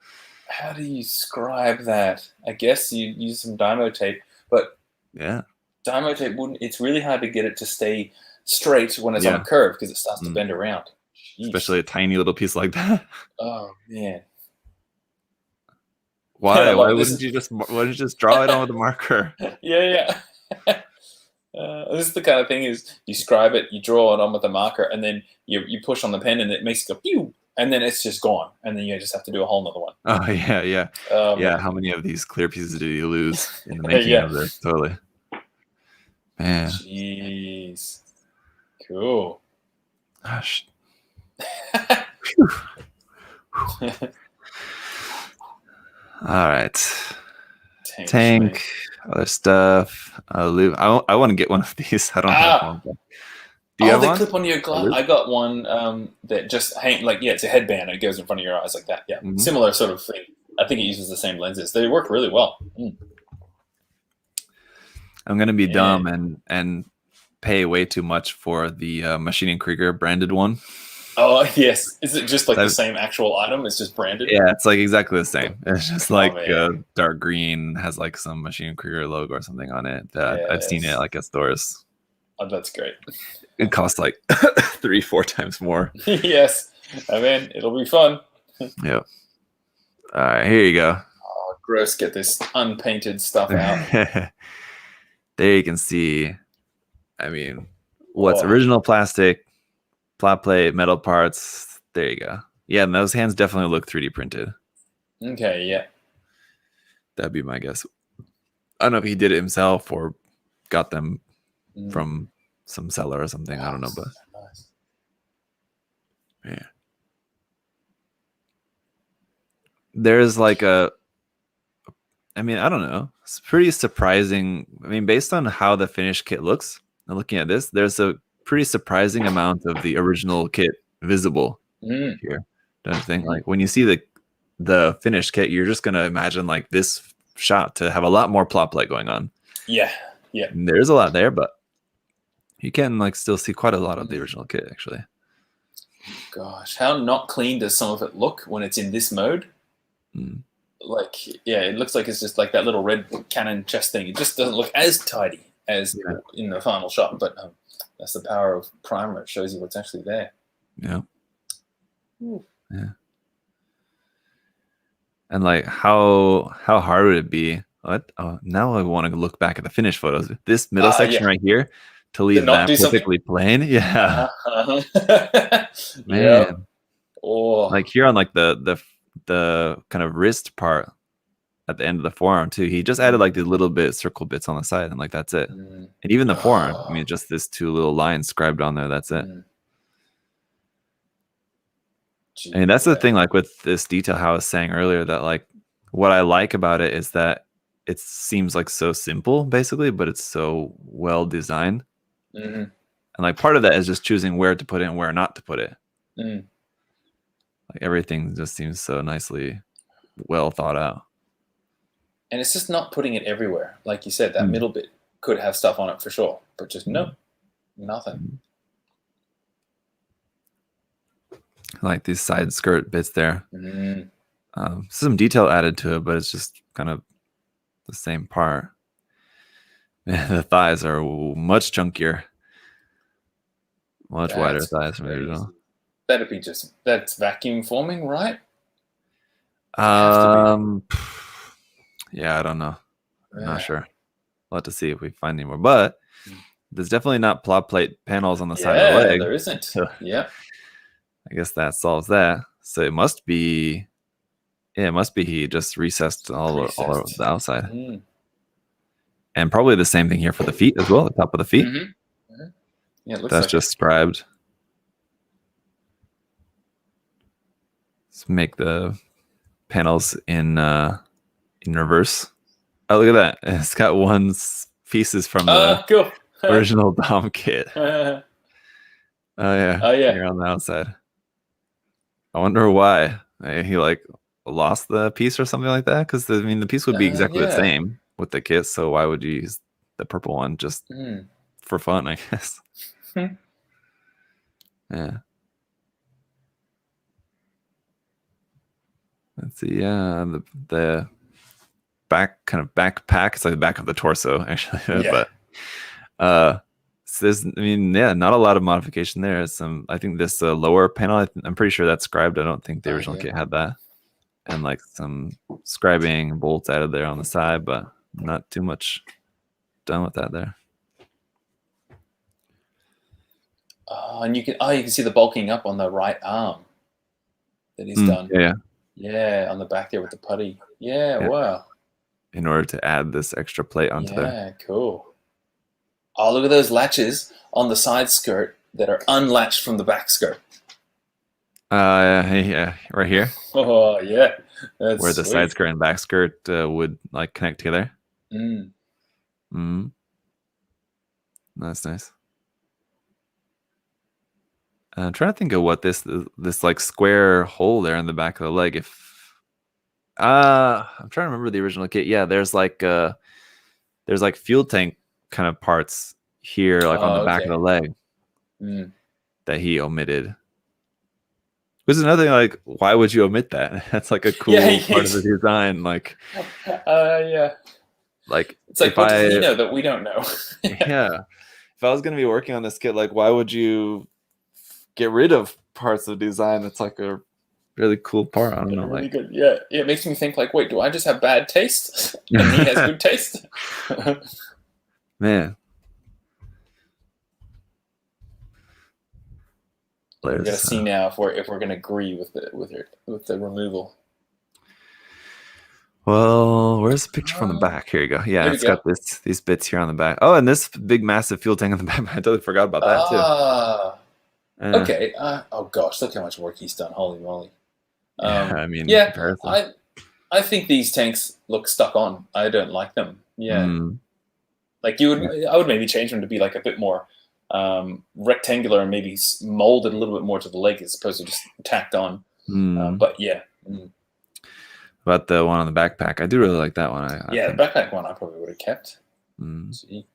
How do you scribe that? I guess you use some Dymo tape, but Dymo tape wouldn't... It's really hard to get it to stay straight when it's on a curve because it starts to bend around. Jeez. Especially a tiny little piece like that. Oh, man. Why wouldn't you just draw it on with a marker? Yeah. This is the kind of thing is you scribe it, you draw it on with a marker, and then you push on the pen and it makes it go pew, and then it's just gone, and then you just have to do a whole nother one. Oh yeah. How many of these clear pieces did you lose in the making of this? Totally. Man. Jeez. Cool. Gosh. All right. Tank, other stuff. Loop. I want to get one of these. I don't have one. Do you have they one? clip on your glass. I got one that just it's a headband. It goes in front of your eyes like that. Yeah, similar sort of thing. I think it uses the same lenses. They work really well. I'm gonna be dumb and pay way too much for the Machine & Krieger branded one. Oh, yes. Is it just like the same actual item? It's just branded? Yeah, it's like exactly the same. It's just like dark green, has like some Machine & Krieger logo or something on it. I've seen it like at stores. Oh, that's great. It costs like 3-4 times more. Yes. I mean, it'll be fun. Yeah. All right, here you go. Oh, gross. Get this unpainted stuff out. There you can see, I mean, what's original plastic, flat plate, metal parts. There you go. Yeah, and those hands definitely look 3D printed. Okay, yeah. That'd be my guess. I don't know if he did it himself or got them Mm. from some seller or something. I don't know, but Nice. yeah. There's like I don't know. It's pretty surprising. I mean, based on how the finished kit looks, and looking at this, there's a pretty surprising amount of the original kit visible Mm. here. Don't you think? Mhm. Like when you see the finished kit, you're just gonna imagine like this shot to have a lot more plot play going on. Yeah. Yeah. And there's a lot there, but you can like still see quite a lot of the original kit actually. Gosh, how not clean does some of it look when it's in this mode? Mm. Like, yeah, it looks like it's just like that little red cannon chest thing. It just doesn't look as tidy as in the final shot, but that's the power of primer. It shows you what's actually there. Yeah. Ooh. Yeah. And like how hard would it be? What? Oh, now I want to look back at the finished photos. This middle section right here to leave not that do something? perfectly plain. Yeah. Man. Yeah. Oh. Like here on like the kind of wrist part at the end of the forearm too. He just added like these little circle bits on the side, and like that's it. Mm. And even the forearm, I mean, just this two little lines scribed on there. That's it. Gee, I mean, that's the thing. Like with this detail, how I was saying earlier, that like what I like about it is that it seems like so simple, basically, but it's so well designed. Mm-hmm. And like part of that is just choosing where to put it and where not to put it. Mm. Like everything just seems so nicely well thought out. And it's just not putting it everywhere. Like you said, that middle bit could have stuff on it for sure, but just no, nothing. Like these side skirt bits there. Mm. Some detail added to it, but it's just kind of the same part. The thighs are much chunkier, much wider thighs from the original. That'd be that's vacuum forming, right? Yeah, I don't know. I'm not sure. We'll have to see if we find any more. But there's definitely not plot plate panels on the side of the leg. There isn't. So yeah. I guess that solves that. So it must be. Yeah, it must be he just recessed all of the outside. Mm. And probably the same thing here for the feet as well, the top of the feet. Mm-hmm. Mm-hmm. Yeah, it looks that's like just scribed. Let's make the panels in reverse. Oh, look at that. It's got pieces from the cool. original Dom kit. Oh, yeah. Oh, yeah. Here on the outside. I wonder why. He like lost the piece or something like that? Because I mean, the piece would be exactly the same with the kit. So why would you use the purple one just for fun, I guess? Yeah. Let's see. Yeah, the back kind of backpack. It's like the back of the torso, actually. Yeah. But so there's, I mean, yeah, not a lot of modification there. I think this lower panel, I'm pretty sure that's scribed. I don't think the original kit had that. And like some scribing bolts added there on the side, but not too much done with that there. Oh, and you can see the bulking up on the right arm that he's done. Yeah, on the back there with the putty. Yeah, wow. In order to add this extra plate onto there. Yeah, cool. Oh, look at those latches on the side skirt that are unlatched from the back skirt. Yeah, right here. Oh, yeah. That's where the sweet. side skirt and back skirt would like connect together. That's nice. I'm trying to think of what this like square hole there in the back of the leg. If I'm trying to remember the original kit. Yeah, there's like fuel tank kind of parts here, like on the back of the leg that he omitted. Which is another thing, like, why would you omit that? That's like a cool part of the design. Like, yeah. Like, it's like, what does he know that we don't know? Yeah. If I was going to be working on this kit, like, why would you get rid of parts of design that's like a really cool part? I don't know. Really like, good. Yeah. It makes me think, like, wait, do I just have bad taste? And he has good taste? Man. We're gonna see now if we're gonna agree with the removal. Well, where's the picture from the back? Here you go. Yeah, There we it's got go. these bits here on the back. Oh, and this big massive fuel tank on the back. I totally forgot about that too. Ah, Uh, okay. Oh gosh, look how much work he's done. Holy moly. yeah, I mean, in Yeah, comparison. I think these tanks look stuck on. I don't like them. Yeah, Mm, like I would maybe change them to be like a bit more rectangular and maybe molded a little bit more to the leg as opposed to just tacked on. mm. But yeah, About the one on the backpack, I do really like that one. I yeah, think. the backpack one I probably would have kept. Mm. See.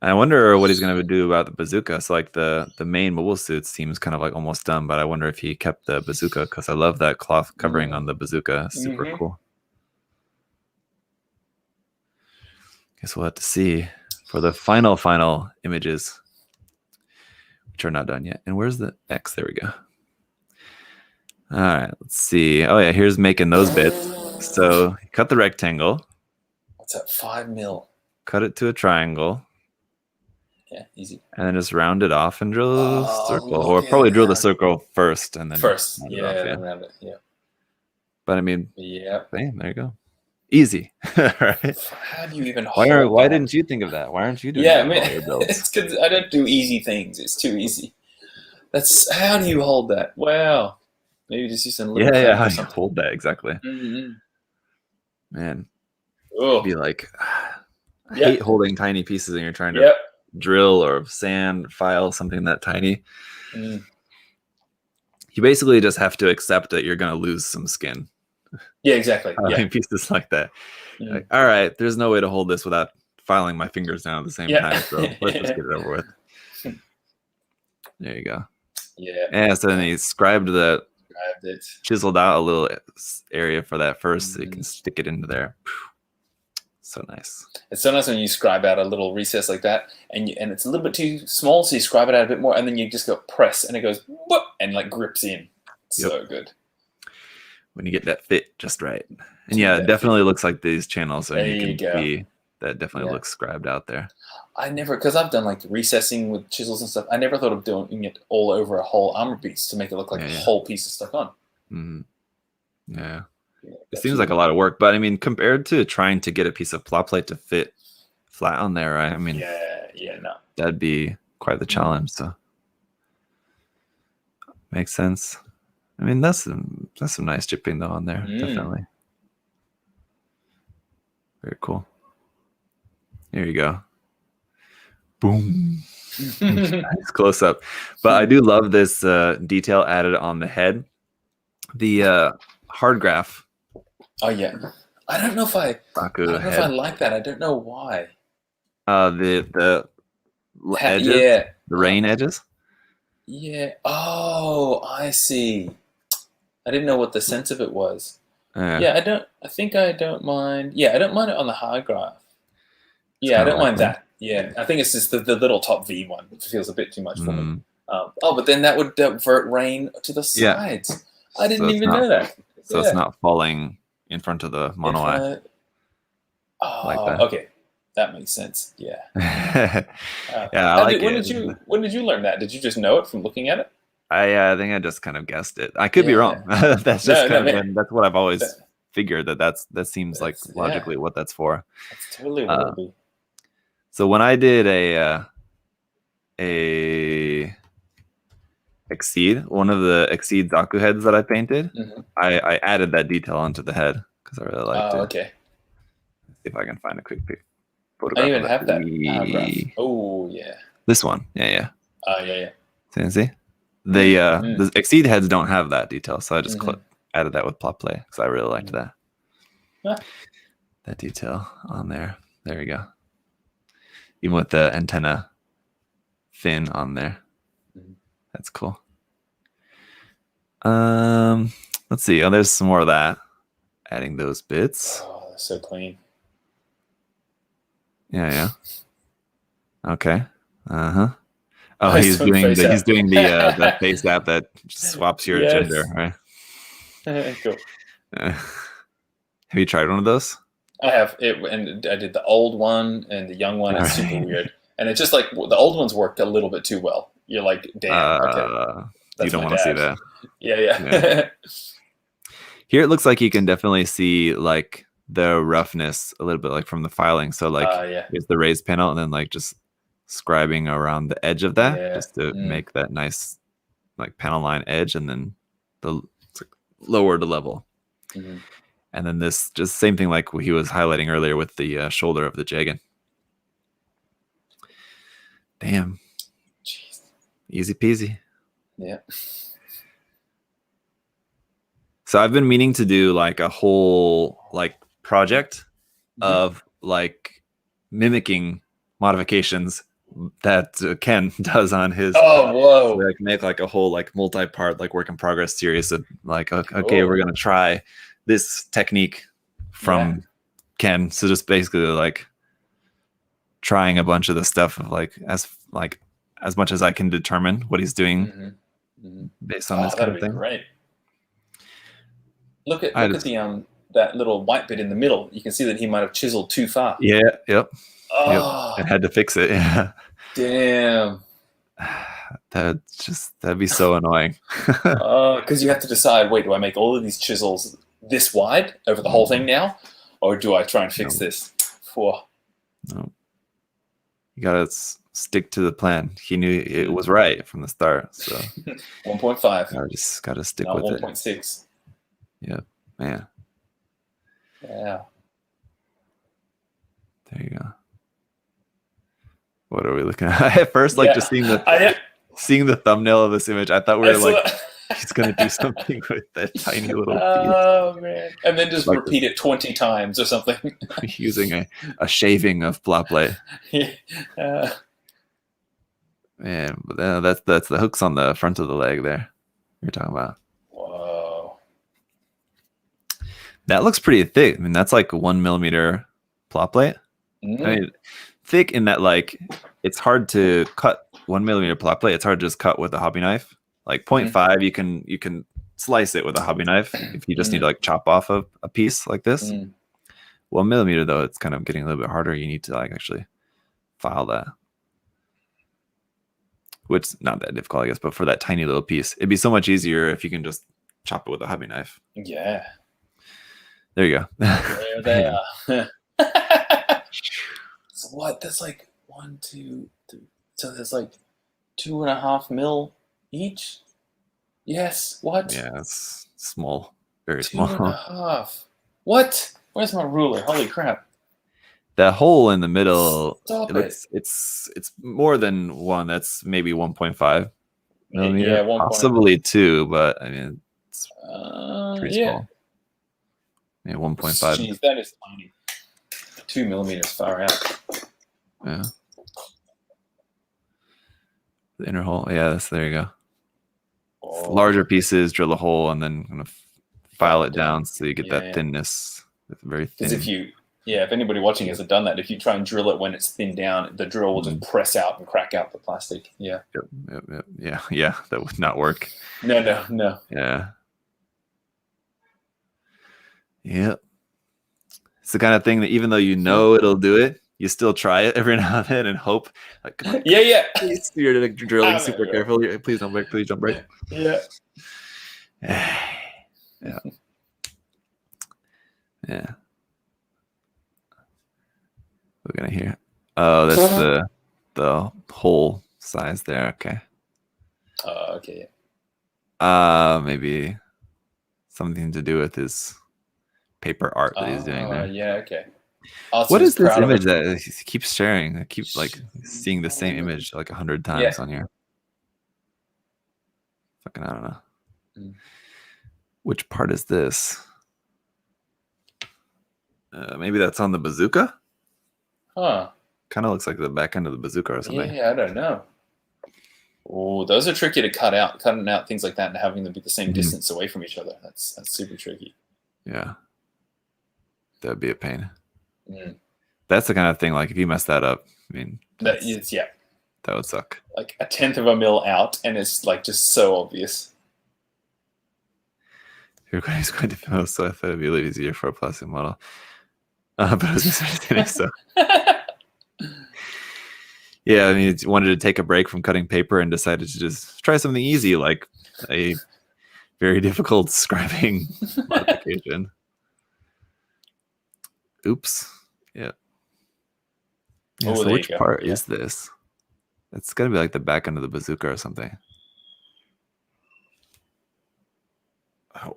I wonder what he's gonna do about the bazooka. So like the main mobile suit seems kind of like almost done, but I wonder if he kept the bazooka because I love that cloth covering on the bazooka. Super cool. Guess we'll have to see for the final images, which are not done yet. And where's the X? There we go. All right, let's see. Oh yeah, here's making those bits. So cut the rectangle. What's that? 5 mil. Cut it to a triangle. Yeah, easy. And then just round it off and drill a circle. Or at probably drill the that. circle first and then First, round it yeah, off, then round it. Yeah. But I mean, Yeah. bam, there you go. Easy. Right? How do you even hold Why that? didn't you think of that? Why aren't you doing Yeah, that with all your builds? it's because I don't do easy things. It's too easy. That's how do you hold that? Wow. Maybe just use a little Yeah, how or do you something. hold that exactly? Mm-hmm. Man, Oh, be like, I Yeah. hate holding tiny pieces and you're trying to yep. drill or sand, file something that tiny. Mm. You basically just have to accept that you're going to lose some skin. Yeah, exactly. Yeah. Filing pieces like that. Mm. Like, all right, there's no way to hold this without filing my fingers down at the same Yeah. time. So let's just get it over with. There you go. Yeah. Yeah, so then he scribed the Grabbed it. chiseled out a little area for that first so you can stick it into there. So nice. It's so nice when you scribe out a little recess like that, and it's a little bit too small, so you scribe it out a bit more, and then you just go press, and it goes whoop, and like grips in. So good. When you get that fit just right. And yeah, it definitely looks like these channels, and you can see that definitely looks scribed out there. I never, because I've done like recessing with chisels and stuff, I never thought of doing it all over a whole armor piece to make it look like a whole piece is stuck on. Mm-hmm. Yeah. It seems like a lot of work, but I mean, compared to trying to get a piece of plot plate to fit flat on there, right? I mean, no. That'd be quite the challenge. So makes sense. I mean, that's some nice chipping though on there, definitely. Very cool. Here you go. Boom. Nice close up. But I do love this detail added on the head. The hard graph. Oh yeah. I don't know if I like that. I don't know why. The edges, the rain edges. Yeah. Oh, I see. I didn't know what the sense of it was. Yeah, I think I don't mind. Yeah, I don't mind it on the hard graph. Yeah, I don't mind that. Yeah, I think it's just the little top V one. It feels a bit too much for me. But then that would divert rain to the sides. Yeah. I didn't even know that. So it's not falling in front of the mono eye. Like that. Okay. That makes sense. Yeah. I like it. When did you learn that? Did you just know it from looking at it? I think I just kind of guessed it. I could be wrong. That's just that's what I've always figured. That seems like logically what that's for. That's totally what it would be. So when I did a Exceed, one of the Exceed Zaku heads that I painted, I added that detail onto the head because I really liked it. Okay. Let's see if I can find a quick photograph. I even have that. Oh yeah. This one, yeah. Yeah. See? The Exceed heads don't have that detail, so I just added that with plot play because I really liked that. That detail on there. There we go. Even with the antenna fin on there. That's cool. Let's see. Oh, there's some more of that. Adding those bits. Oh, that's so clean. Yeah. Okay. Oh, he's doing the face app that swaps your gender, right? Cool. Have you tried one of those? I have it, and I did the old one and the young one. It's super weird, and it's just like the old ones worked a little bit too well. You're like, damn, okay. You don't want to see that. Yeah. Here it looks like you can definitely see like the roughness a little bit, like from the filing. So like Yeah. here's the raised panel, and then like just scribing around the edge of that, Yeah. just to make that nice like panel line edge, and then it's like lower to level. And then this just same thing like he was highlighting earlier with the shoulder of the Jagan. Damn. Jeez. Easy peasy. Yeah. So I've been meaning to do like a whole like project of like mimicking modifications that Ken does on his. Oh, whoa! So like make like a whole like multi-part like work in progress series of like okay, we're gonna try this technique from Ken. So just basically like trying a bunch of the stuff of like as much as I can determine what he's doing based on this kind of thing. Great. Look at the that little white bit in the middle. You can see that he might have chiseled too far. Yeah. Yep. Oh, and had to fix it. Yeah. Damn. That'd be so annoying. Because you have to decide, wait, do I make all of these chisels this wide over the whole thing now? Or do I try and fix this? No. You gotta stick to the plan. He knew it was right from the start. So 1.5. I just gotta stick with 1.6. it. 1.6. Yeah, man. Yeah. There you go. What are we looking at? At first, like just seeing the thumbnail of this image, I thought we were like, he's gonna do something with that tiny little piece. Oh man! And then just like repeat it 20 times or something. Using a shaving of plot plate. Man, but that's the hooks on the front of the leg there. You're talking about. Whoa. That looks pretty thick. I mean, that's like 1 millimeter plot plate. I mean, thick in that like it's hard to cut 1 millimeter plot plate. It's hard to just cut with a hobby knife. Like 0.5, you can slice it with a hobby knife if you just need to like chop off a piece like this. 1 millimeter though, it's kind of getting a little bit harder. You need to like actually file that, which is not that difficult, I guess. But for that tiny little piece, it'd be so much easier if you can just chop it with a hobby knife. Yeah. There you go. There they are. So what? That's like 1, 2, 3. So that's like 2.5 mil each. Yes. What? Yeah, it's small. Very small. 2.5. What? Where's my ruler? Holy crap! That hole in the middle. It's more than one. That's maybe 1.5 millimeter. Yeah, 1. Possibly 2, but I mean, it's pretty small. Yeah, 1.5. Jeez, that is tiny. 2 millimeters far out. Yeah. The inner hole. Yeah, there you go. Larger pieces, drill a hole, and then kind of file it down so you get that thinness. It's very thin. Because if anybody watching hasn't done that, if you try and drill it when it's thinned down, the drill will just press out and crack out the plastic. Yeah. Yep. Yeah. That would not work. No. Yeah. Yep. It's the kind of thing that even though you know it'll do it, you still try it every now and then and hope. Like, come on, please, you're like drilling super carefully. Please don't break. Please don't break. Yeah. Yeah. Yeah. We're gonna hear. Oh, that's the whole size there. Okay. Okay. Maybe something to do with his paper art that he's doing there. Yeah. Okay. What is this image that he keeps sharing? I keep like seeing the same image like 100 times on here. Fucking, I don't know. Which part is this? Maybe that's on the bazooka? Huh. Kind of looks like the back end of the bazooka or something. Yeah, I don't know. Oh, those are tricky to cut out. Cutting out things like that and having them be the same distance away from each other. That's super tricky. Yeah. That'd be a pain. That's the kind of thing, like if you mess that up, I mean, that would suck. Like 1/10 of a mil out, and it's like just so obvious. Everybody's going to feel, so I thought it'd be a little easier for a plastic model. But I was misunderstanding, so. Yeah, I mean, he wanted to take a break from cutting paper and decided to just try something easy, like a very difficult describing modification. Oops. Yeah. Oh, So there which you go. part Yeah. is this? It's gonna be like the back end of the bazooka or something.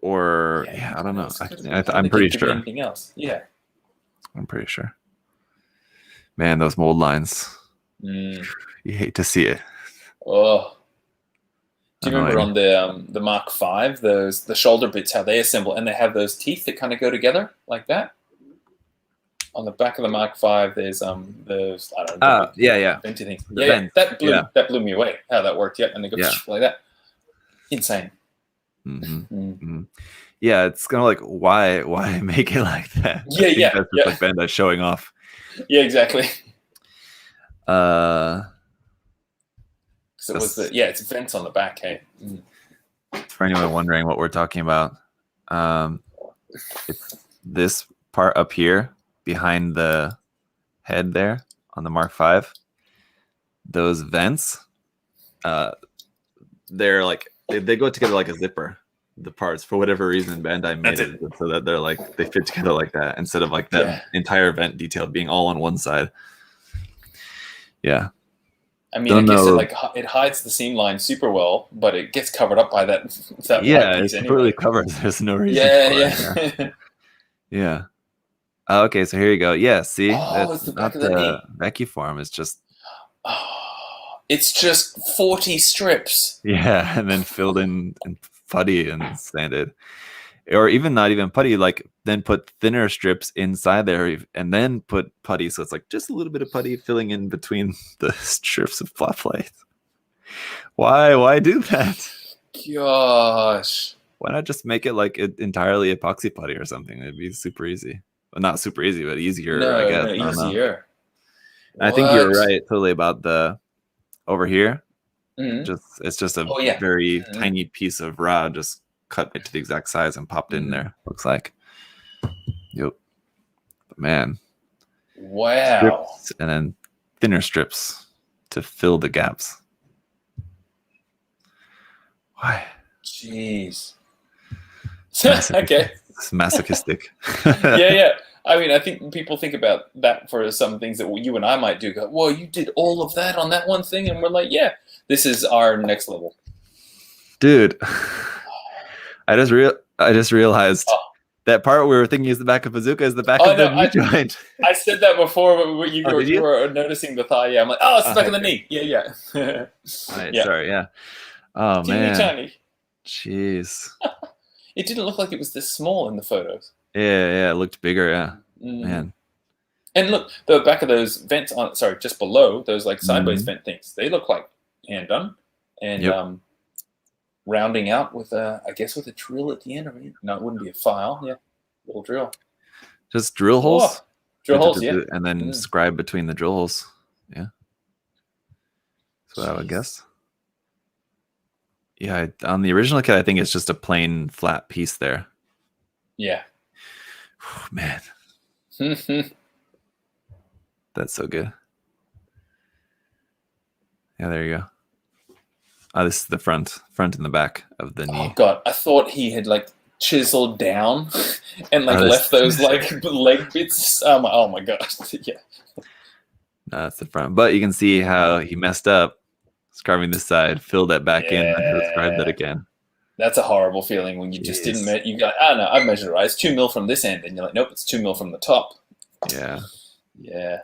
Or Yeah, I don't know. I don't I'm think pretty it could be sure. anything else. Yeah. I'm pretty sure. Man, those mold lines. Mm. You hate to see it. Oh. Do you remember Annoying. on the Mark V, the shoulder bits, how they assemble, and they have those teeth that kind of go together like that? On the back of the Mark V, there's those, I don't know, the big, yeah. venty things. The Yeah, vents. that blew me away. How that worked, yeah, and they go like that. Insane. Yeah, it's kind of like why make it like that? Yeah, I think yeah, that's just like Bandai showing off. Yeah, exactly. So it was it's vents on the back. Hey, for anyone wondering what we're talking about, it's this part up here behind the head there on the Mark V. Those vents, they're like they go together like a zipper. The parts, for whatever reason, Bandai made it so that they're like they fit together like that instead of like that entire vent detail being all on one side. Yeah. I mean, I guess it hides the seam line super well, but it gets covered up by that white piece it's completely covered. There's no reason for it. Yeah. Okay, so here you go. Yeah, see? It's the back of the knee. Vacuform. It's just 40 strips. Yeah, and then filled in putty and sanded. Or even not even putty, like then put thinner strips inside there and then put putty. So it's like just a little bit of putty filling in between the strips of flat plate. Why do that? Gosh. Why not just make it like entirely epoxy putty or something? It'd be super easy. Well, not super easy, but easier, I guess. No, easier. I think you're right totally about the over here. Mm-hmm. It's just a very tiny piece of rod just cut it to the exact size and popped in there. Looks like. Yep. But man. Wow. Strips and then thinner strips to fill the gaps. Why? Jeez. Okay. It's masochistic. Yeah. I mean, I think people think about that for some things that you and I might do. Go, well, you did all of that on that one thing, and we're like, yeah, this is our next level. Dude, I just realized that part we were thinking is the back of bazooka is the back of the knee joint. I said that before, but you were noticing the thigh. Yeah, I'm like, it's the back of the knee. Yeah. Right, sorry, yeah. Oh, man. Tiny. Jeez. It didn't look like it was this small in the photos. Yeah, it looked bigger, yeah. Man. And look, the back of those vents just below, those like sideways vent things, they look like hand done. And rounding out with a drill at the end. No, it wouldn't be a file. Yeah, little drill. Just drill holes? Drill holes, yeah. And then scribe between the drill holes. Yeah. That's what I would guess. Yeah, on the original kit, I think it's just a plain flat piece there. Yeah. Man. That's so good. Yeah, there you go. This is the front and the back of the knee. Oh God, I thought he had like chiseled down and like left those like leg bits. Oh my gosh, yeah. No, that's the front, but you can see how he messed up, scarving this side, filled that back in, and described that again. That's a horrible feeling when you just didn't. You got, I don't know. I've measured it right. It's 2 mil from this end, and you're like, nope, it's 2 mil from the top. Yeah. Yeah.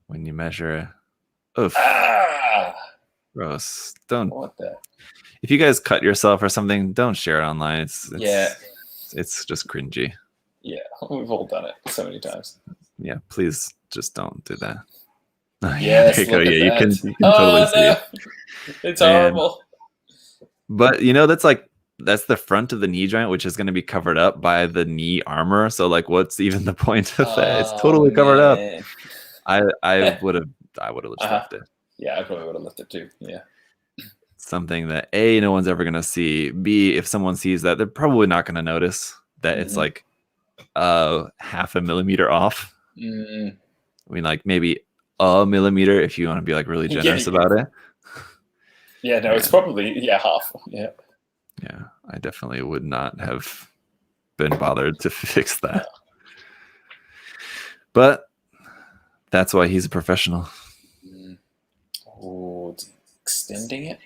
When you measure, oof. Gross. Don't. What the? If you guys cut yourself or something, don't share it online. It's just cringy. Yeah, we've all done it so many times. Yeah, please just don't do that. Yes, there you go. Yeah, you can totally see it. It's horrible. But that's the front of the knee joint, which is going to be covered up by the knee armor. So like, what's even the point of that? It's totally covered up. I would have just left it. Yeah, I probably would have left it too. Yeah. Something that A, no one's ever going to see. B, if someone sees that, they're probably not going to notice that it's like half a millimeter off. I mean, like maybe a millimeter if you want to be like really generous about it. Yeah, no, it's probably half. Yeah. Yeah, I definitely would not have been bothered to fix that. But that's why he's a professional. Oh, extending it?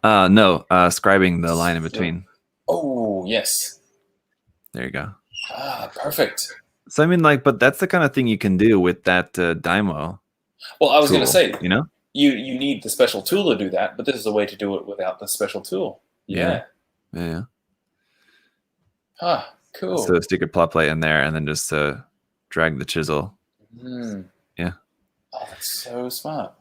No, scribing the line in between. Oh, yes. There you go. Ah, perfect. So I mean, like, but that's the kind of thing you can do with that Dymo. Well, I was going to tool, say, you know, you need the special tool to do that, but this is a way to do it without the special tool. Yeah. Yeah. Ah, cool. So stick a plot plate in there, and then just drag the chisel. Yeah. Oh, that's so smart.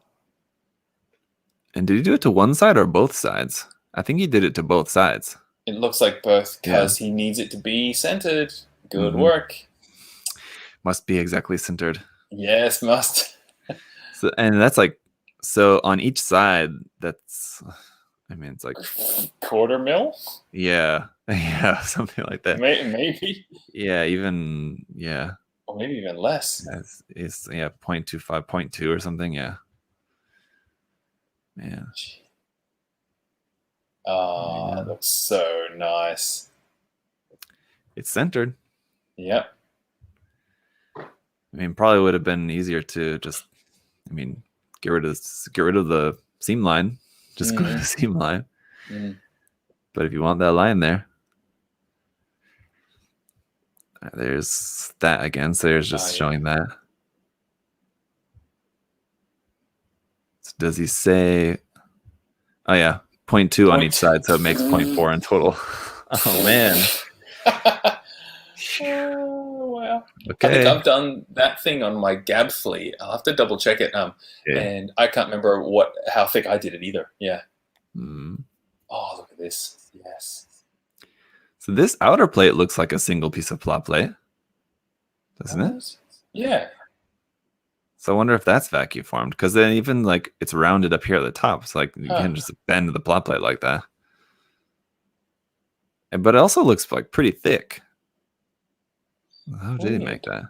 And did he do it to one side or both sides? I think he did it to both sides. It looks like both because he needs it to be centered. Good work. Must be exactly centered. Yes, must. So, and that's like, so on each side, that's, I mean, it's like 1/4 mil? Yeah, something like that. Maybe. Yeah, even, yeah. Or maybe even less. It's 0.25, 0.2 or something, yeah. Man. Oh, it looks so nice. It's centered. Yep. I mean, probably would have been easier to just, I mean, get rid of the seam line. Just go to the seam line. But if you want that line there, there's that again. So there's just showing that. So does he say? Oh yeah, 0.2 on each side, so it makes 0.4 in total. Oh man. Oh, wow. Okay. I think I've done that thing on my Gab fleet. I'll have to double check it. And I can't remember how thick I did it either. Yeah. Oh, look at this. Yes. So this outer plate looks like a single piece of plot plate, doesn't it? Yeah. So I wonder if that's vacuum formed, because then even like it's rounded up here at the top. It's like you can just bend the plot plate like that. But it also looks like pretty thick. How did he make that?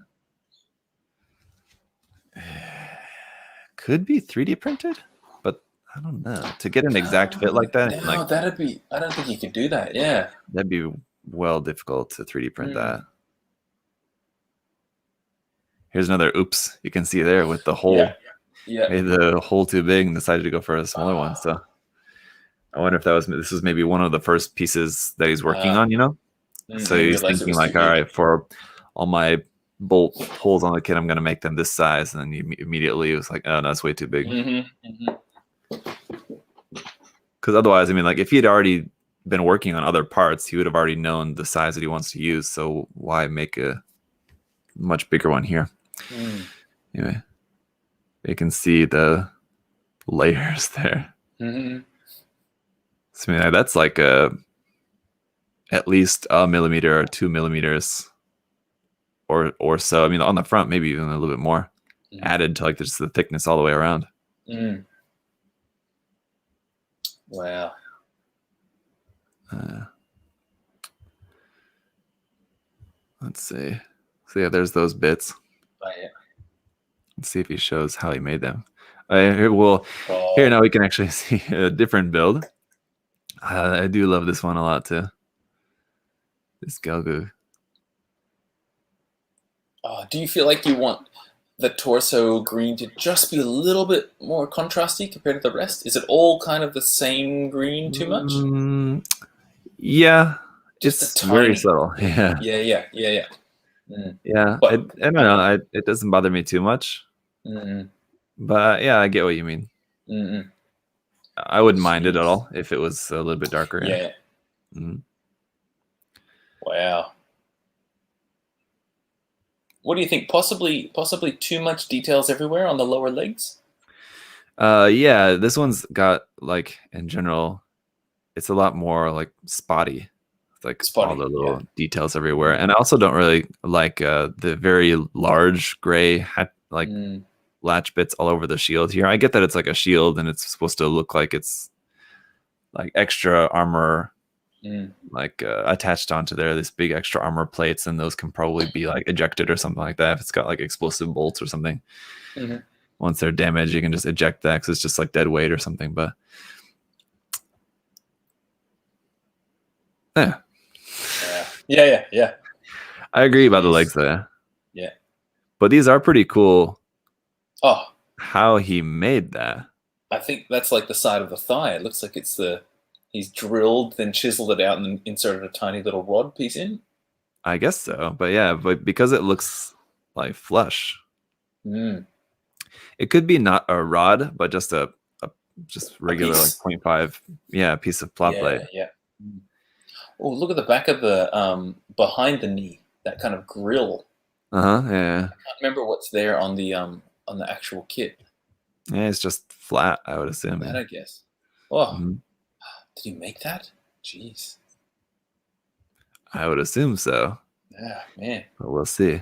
Could be 3D printed, but I don't know. To get an exact fit like that, no, that'd be. I don't think you could do that. Yeah, that'd be well difficult to 3D print that. Here's another oops. You can see there with the hole. Yeah. Made the hole too big and decided to go for a smaller one. So I wonder if this was maybe one of the first pieces that he's working on, you know? So he's thinking like, all right, for all my bolt holes on the kit, I'm going to make them this size. And then he immediately was like, oh, no, that's way too big. Because otherwise, I mean, like if he had already been working on other parts, he would have already known the size that he wants to use. So why make a much bigger one here? Anyway, you can see the layers there. So, I mean, that's like at least 1 millimeter or 2 millimeters or so. I mean, on the front, maybe even a little bit more added to like just the thickness all the way around. Wow. Let's see. So yeah, there's those bits. Oh, yeah. Let's see if he shows how he made them. Here now we can actually see a different build. I do love this one a lot too. This Galgu. Do you feel like you want the torso green to just be a little bit more contrasty compared to the rest? Is it all kind of the same green too much? Yeah, it's very subtle. Yeah. Yeah. Yeah, I don't know. It doesn't bother me too much. But yeah, I get what you mean. I wouldn't mind it at all if it was a little bit darker. Yeah. Wow. What do you think? Possibly too much details everywhere on the lower legs? Yeah, this one's got like in general, it's a lot more like spotty. It's like all the little details everywhere. And I also don't really like the very large gray latch bits all over the shield here. I get that it's like a shield and it's supposed to look like it's like extra armor like attached onto there, this big extra armor plates, and those can probably be like ejected or something like that if it's got like explosive bolts or something. Once they're damaged, you can just eject that because it's just like dead weight or something. But Yeah, Yeah. I agree about the Jeez. legs there. Yeah. But these are pretty cool. Oh, How he made that. I think that's like the side of the thigh. It looks like he's drilled, then chiseled it out, and then inserted a tiny little rod piece in. I guess so. But yeah, but because it looks like flush, it could be not a rod, but just a just regular like 0.5 piece of plot blade. Yeah. Oh, look at the back of the behind the knee. That kind of grill. Yeah. I can't remember what's there on the actual kit. Yeah, it's just flat, I would assume. That I guess. Oh, Mhm. did you make that? Jeez. I would assume so. Yeah, man. But we'll see.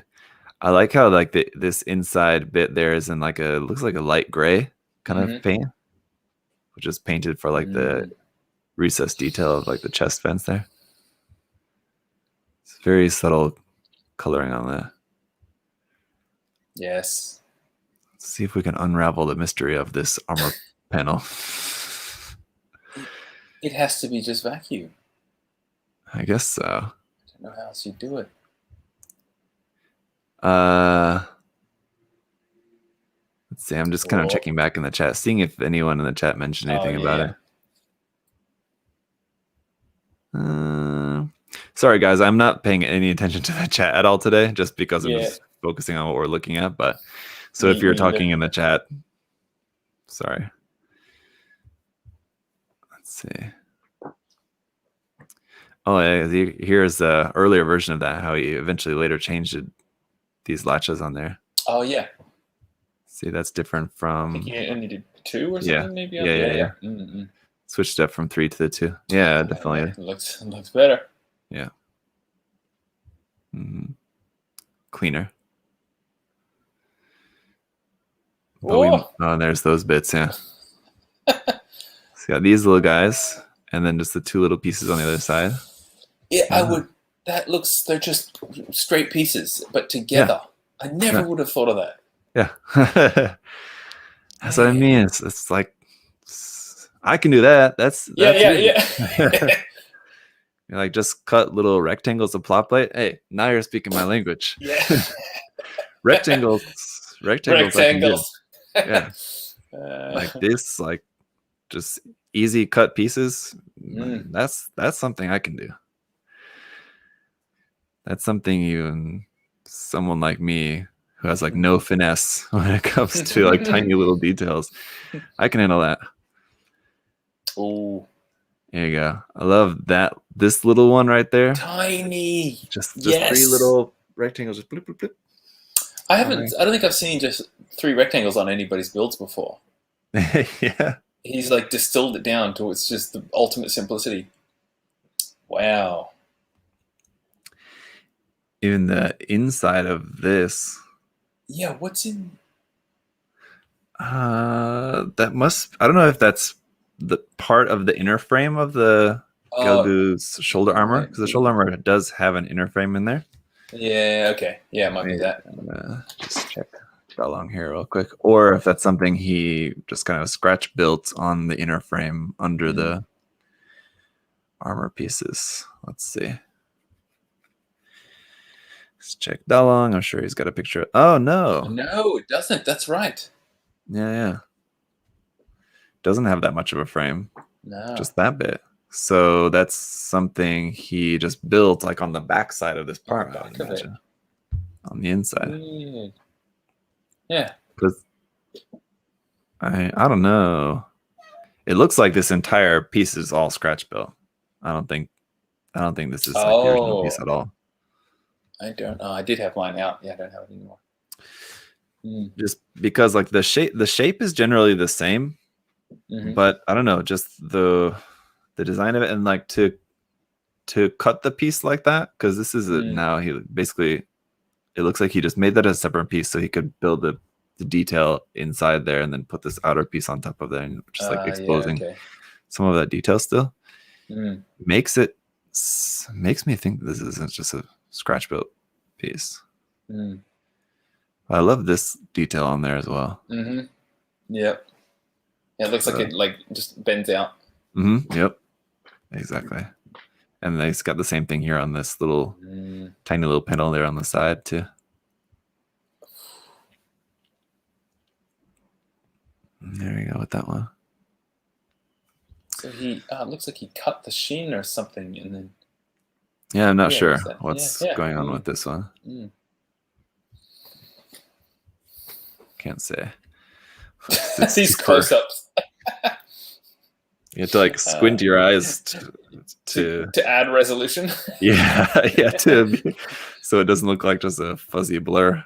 I like how like this inside bit there is in like looks like a light gray kind of paint, which is painted for like the recessed detail of like the chest fence there. It's very subtle coloring on that. Yes. Let's see if we can unravel the mystery of this armor panel. It has to be just vacuum. I guess so. I don't know how else you do it. Let's see. I'm just kind of checking back in the chat, seeing if anyone in the chat mentioned anything about it. Sorry, guys. I'm not paying any attention to the chat at all today, just because I'm just focusing on what we're looking at. But so if you're talking in the chat, sorry. Let's see. Oh, yeah, here's the earlier version of that, how he eventually later changed these latches on there. Oh, yeah. See, that's different from... I think he only did 2 or something, maybe? Yeah. Switched up from 3 to the 2. Yeah, definitely. It looks better. Yeah. Cleaner. But and there's those bits, yeah. So got these little guys, and then just the 2 little pieces on the other side. Yeah, they're just straight pieces, but together. I never would have thought of that. Yeah. That's what I mean. It's like, I can do that. That's yeah. You're like, just cut little rectangles of plot plate. Hey, now you're speaking my language. Yeah. rectangles. Yeah. Like this, like just easy cut pieces. That's something I can do. That's something even someone like me who has like no finesse when it comes to like tiny little details, I can handle that. Oh, there you go. I love that. This little one right there, tiny. Just 3 little rectangles. Just bloop, bloop, bloop. I don't think I've seen just 3 rectangles on anybody's builds before. Yeah. He's like distilled it down to it's just the ultimate simplicity. Wow. Even the inside of this. Yeah, what's in? That must. I don't know if that's the part of the inner frame of the Gelgu's shoulder armor, because the shoulder armor does have an inner frame in there. Yeah. Okay. Yeah, it might be that. I'm gonna just check along here real quick, or if that's something he just kind of scratch built on the inner frame under the armor pieces. Let's see. Let's check Dalong. I'm sure he's got a picture. Oh no. No, it doesn't. That's right. Yeah. Doesn't have that much of a frame. No. Just that bit. So that's something he just built like on the back side of this part, I would imagine. On the inside. Weird. Yeah. Because I don't know. It looks like this entire piece is all scratch built. I don't think this is like the original piece at all. I don't know. I did have mine out. Yeah, I don't have it anymore. Just because like the shape is generally the same, but I don't know, just the design of it, and like to cut the piece like that, because this is it now. He basically, it looks like he just made that as a separate piece so he could build the detail inside there and then put this outer piece on top of there, and just like exposing some of that detail still. Makes me think this isn't just a scratch built piece. I love this detail on there as well. Yep. Yeah, it looks like it like just bends out. Yep. Exactly. And it's got the same thing here on this little tiny little panel there on the side too. There you go with that one. So he looks like he cut the sheen or something, and then. Yeah, I'm not sure what's going on with this one. Can't say. These close-ups. You have to like squint your eyes to add resolution. Yeah, so it doesn't look like just a fuzzy blur.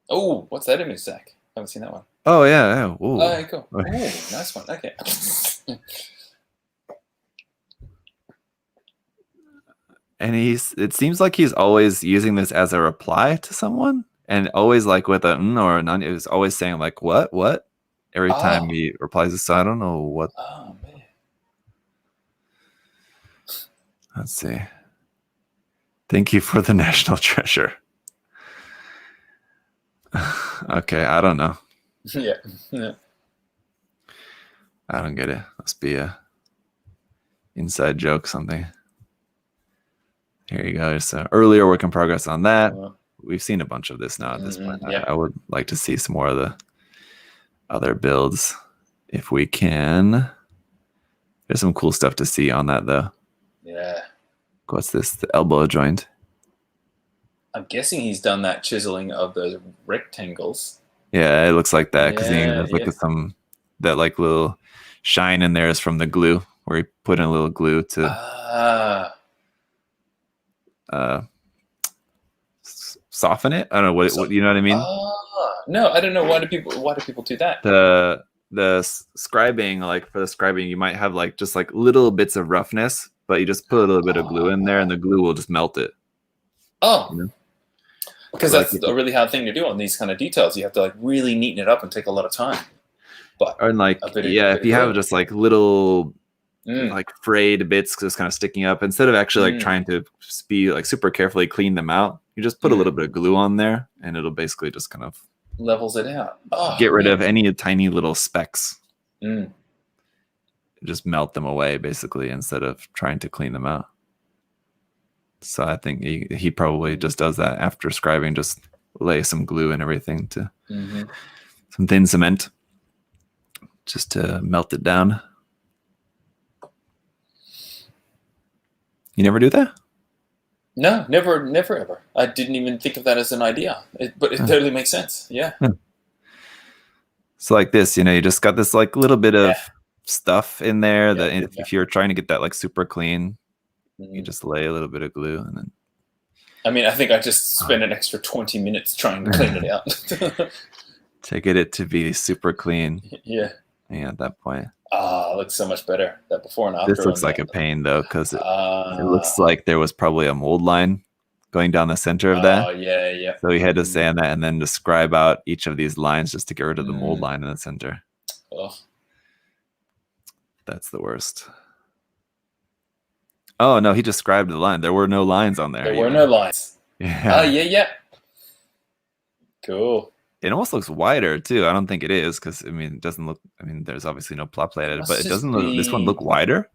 Oh, what's that image, Zach? I haven't seen that one. Oh yeah. Ooh. Oh, cool. Oh, nice one. Okay. And it seems like he's always using this as a reply to someone, and always like with a or a non. It was always saying like what every time he replies to. So I don't know what. Oh man. Let's see. Thank you for the national treasure. Okay, I don't know. Yeah. I don't get it. Must be a inside joke, something. Here you go. There's an earlier work in progress on that. We've seen a bunch of this now at this point. Yeah. I would like to see some more of the other builds if we can. There's some cool stuff to see on that though. Yeah. What's this? The elbow joint. I'm guessing he's done that chiseling of those rectangles. Yeah, it looks like that because look at that like little shine in there is from the glue where he put in a little glue to soften it. I don't know what you know what I mean. No, I don't know. Why do people do that? The scribing, like for the scribing, you might have like just like little bits of roughness, but you just put a little bit of glue in there, and the glue will just melt it. Oh, you know? Because that's a really hard thing to do on these kind of details. You have to like really neaten it up and take a lot of time. But like if you have just like little like frayed bits just kind of sticking up, instead of actually like trying to be like super carefully clean them out, you just put a little bit of glue on there, and it'll basically just kind of levels it out. Get rid of any tiny little specks. Mm. Just melt them away, basically, instead of trying to clean them out. So I think he probably just does that after scribing, just lay some glue and everything to some thin cement just to melt it down. You never do that? No, never ever. I didn't even think of that as an idea, but it totally makes sense. Yeah. So like this, you just got this like little bit of stuff in there that if you're trying to get that like super clean, you just lay a little bit of glue and then. I mean, I think I just spent an extra 20 minutes trying to clean it out. To get it to be super clean. Yeah. Yeah, at that point. It looks so much better. That before and after. This looks like a pain though, because it looks like there was probably a mold line going down the center of that. Oh, yeah. So he had to sand that and then describe out each of these lines just to get rid of the mold line in the center. Oh. That's the worst. Oh, no, he described the line. There were no lines on there. There were no lines. Yeah. Yeah. Cool. It almost looks wider, too. I don't think it is, because, it doesn't look... there's obviously no plot plate added, but it doesn't look... This one look wider?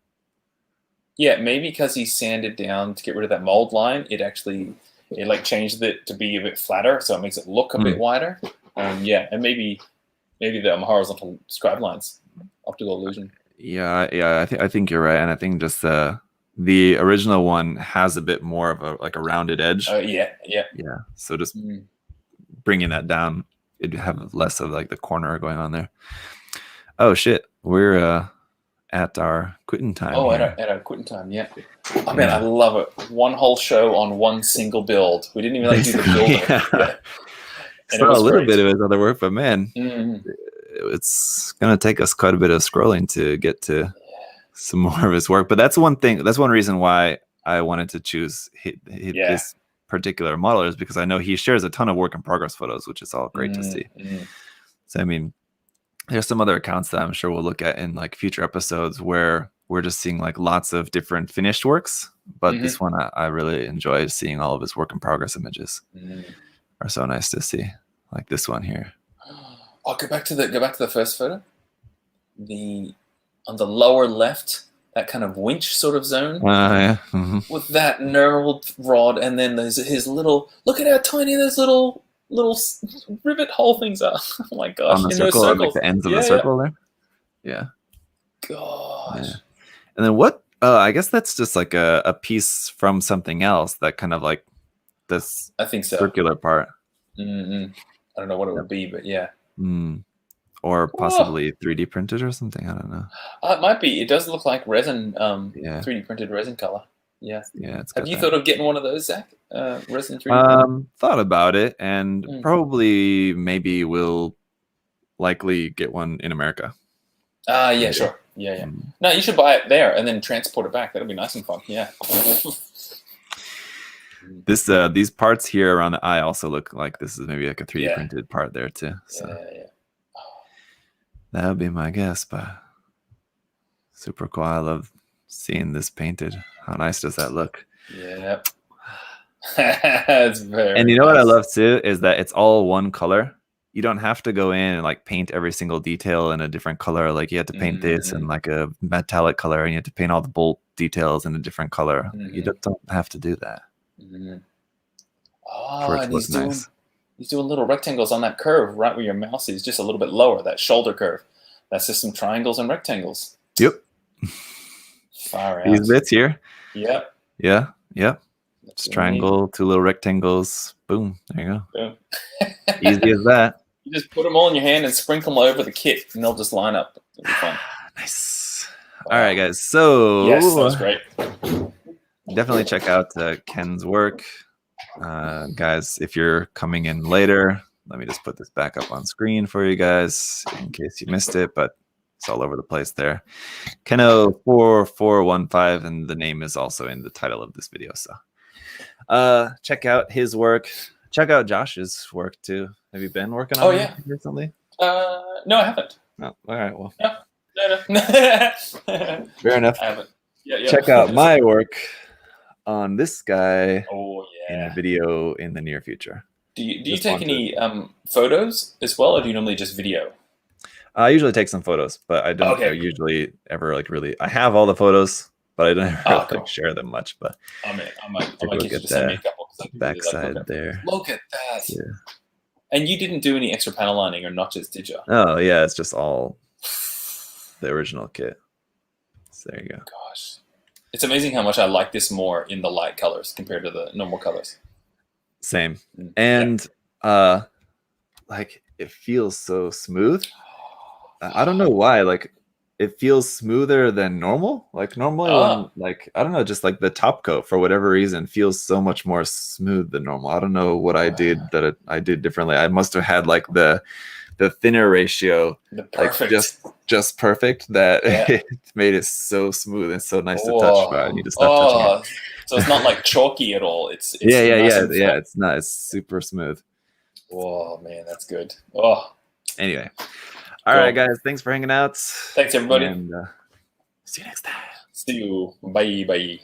Yeah, maybe because he sanded down to get rid of that mold line, it like changed it to be a bit flatter, so it makes it look a bit wider. And maybe the horizontal scribe lines, optical illusion. Yeah, I think you're right, and I think just the original one has a bit more of a rounded edge. Oh yeah. So just bringing that down, it'd have less of like the corner going on there. Oh shit, we're at our quitting time. Oh, at our quitting time, yeah. Oh man, I love it. One whole show on one single build. We didn't even do the build. Yeah. Saw a little bit of his other work, but man, it's gonna take us quite a bit of scrolling to get to some more of his work. But that's one thing. That's one reason why I wanted to choose this particular model, is because I know he shares a ton of work in progress photos, which is all great to see. So there's some other accounts that I'm sure we'll look at in like future episodes where we're just seeing like lots of different finished works. But this one, I really enjoy seeing all of his work in progress images. Are so nice to see, like this one here. Oh, go back to the first photo. On the lower left, that kind of winch sort of zone Yeah. Mhm. with that knurled rod, and then there's his little. Look at how tiny those little rivet hole things are. Oh my gosh! On the In those circle, like circles. the ends of the Yeah, circle there. Yeah. Gosh. Yeah. And then what? I guess that's just like a piece from something else that kind of like this I think so. circular part. Mm-mm. I don't know what it would be, but yeah. Or possibly 3D printed or something. I don't know. It might be. It does look like resin, Yeah. 3D printed resin color. Yeah. Yeah. It's Have got you that. thought of getting one of those, Zach? Resin 3D printed? Thought about it, and probably maybe we'll likely get one in America. Yeah, Maybe. sure. Yeah. No, you should buy it there and then transport it back. That'll be nice and fun. Yeah. These parts here around the eye also look like this is maybe like a 3D printed part there too. So Yeah. that would be my guess, but super cool. I love seeing this painted. How nice does that look? Yeah. It's very And you know nice. what I love too is that it's all one color. You don't have to go in and like paint every single detail in a different color. Like you have to paint this in like a metallic color, and you have to paint all the bolt details in a different color. You just don't have to do that. Oh, and he's doing little rectangles on that curve right where your mouse is, just a little bit lower, that shoulder curve. That's just some triangles and rectangles. Yep. Far out. These bits here. Yep. Yeah. Yep. That's Just triangle, 2 little rectangles. Boom. There you go. Boom. Easy as that. You just put them all in your hand and sprinkle them over the kit, and they'll just line up. It'll be fun. Nice. All right, guys. So yes, that was great. Definitely check out Ken's work. Guys, if you're coming in later, let me just put this back up on screen for you guys in case you missed it, but it's all over the place there. Keno4415, and the name is also in the title of this video. So check out his work. Check out Josh's work too. Have you been working on anything recently? No, I haven't. No. All right. Well. No. Fair enough. I haven't. Yeah. Check out my work on this guy in in a video in the near future. Do you take any photos as well, or do you normally just video? I usually take some photos, but I don't usually ever like really. I have all the photos, but I don't ever like share them much. But I might look get you at to send me a that couple. backside there. Look at that. Yeah. And you didn't do any extra panel lining or notches, did you? Oh yeah, it's just all the original kit. So there you go. Gosh, it's amazing how much I like this more in the light colors compared to the normal colors. Same. And like it feels so smooth. I don't know why. Like it feels smoother than normal. Like normally when, like I don't know, just like the top coat for whatever reason feels so much more smooth than normal. I don't know what I did that I did differently. I must have had like the thinner ratio, like just perfect, that it made it so smooth and so nice to touch. But you just stop touching it. So it's not like chalky at all. It's yeah. It's not. It's super smooth. Oh man, that's good. Oh. Anyway, all right, guys. Thanks for hanging out. Thanks, everybody. And see you next time. See you. Bye.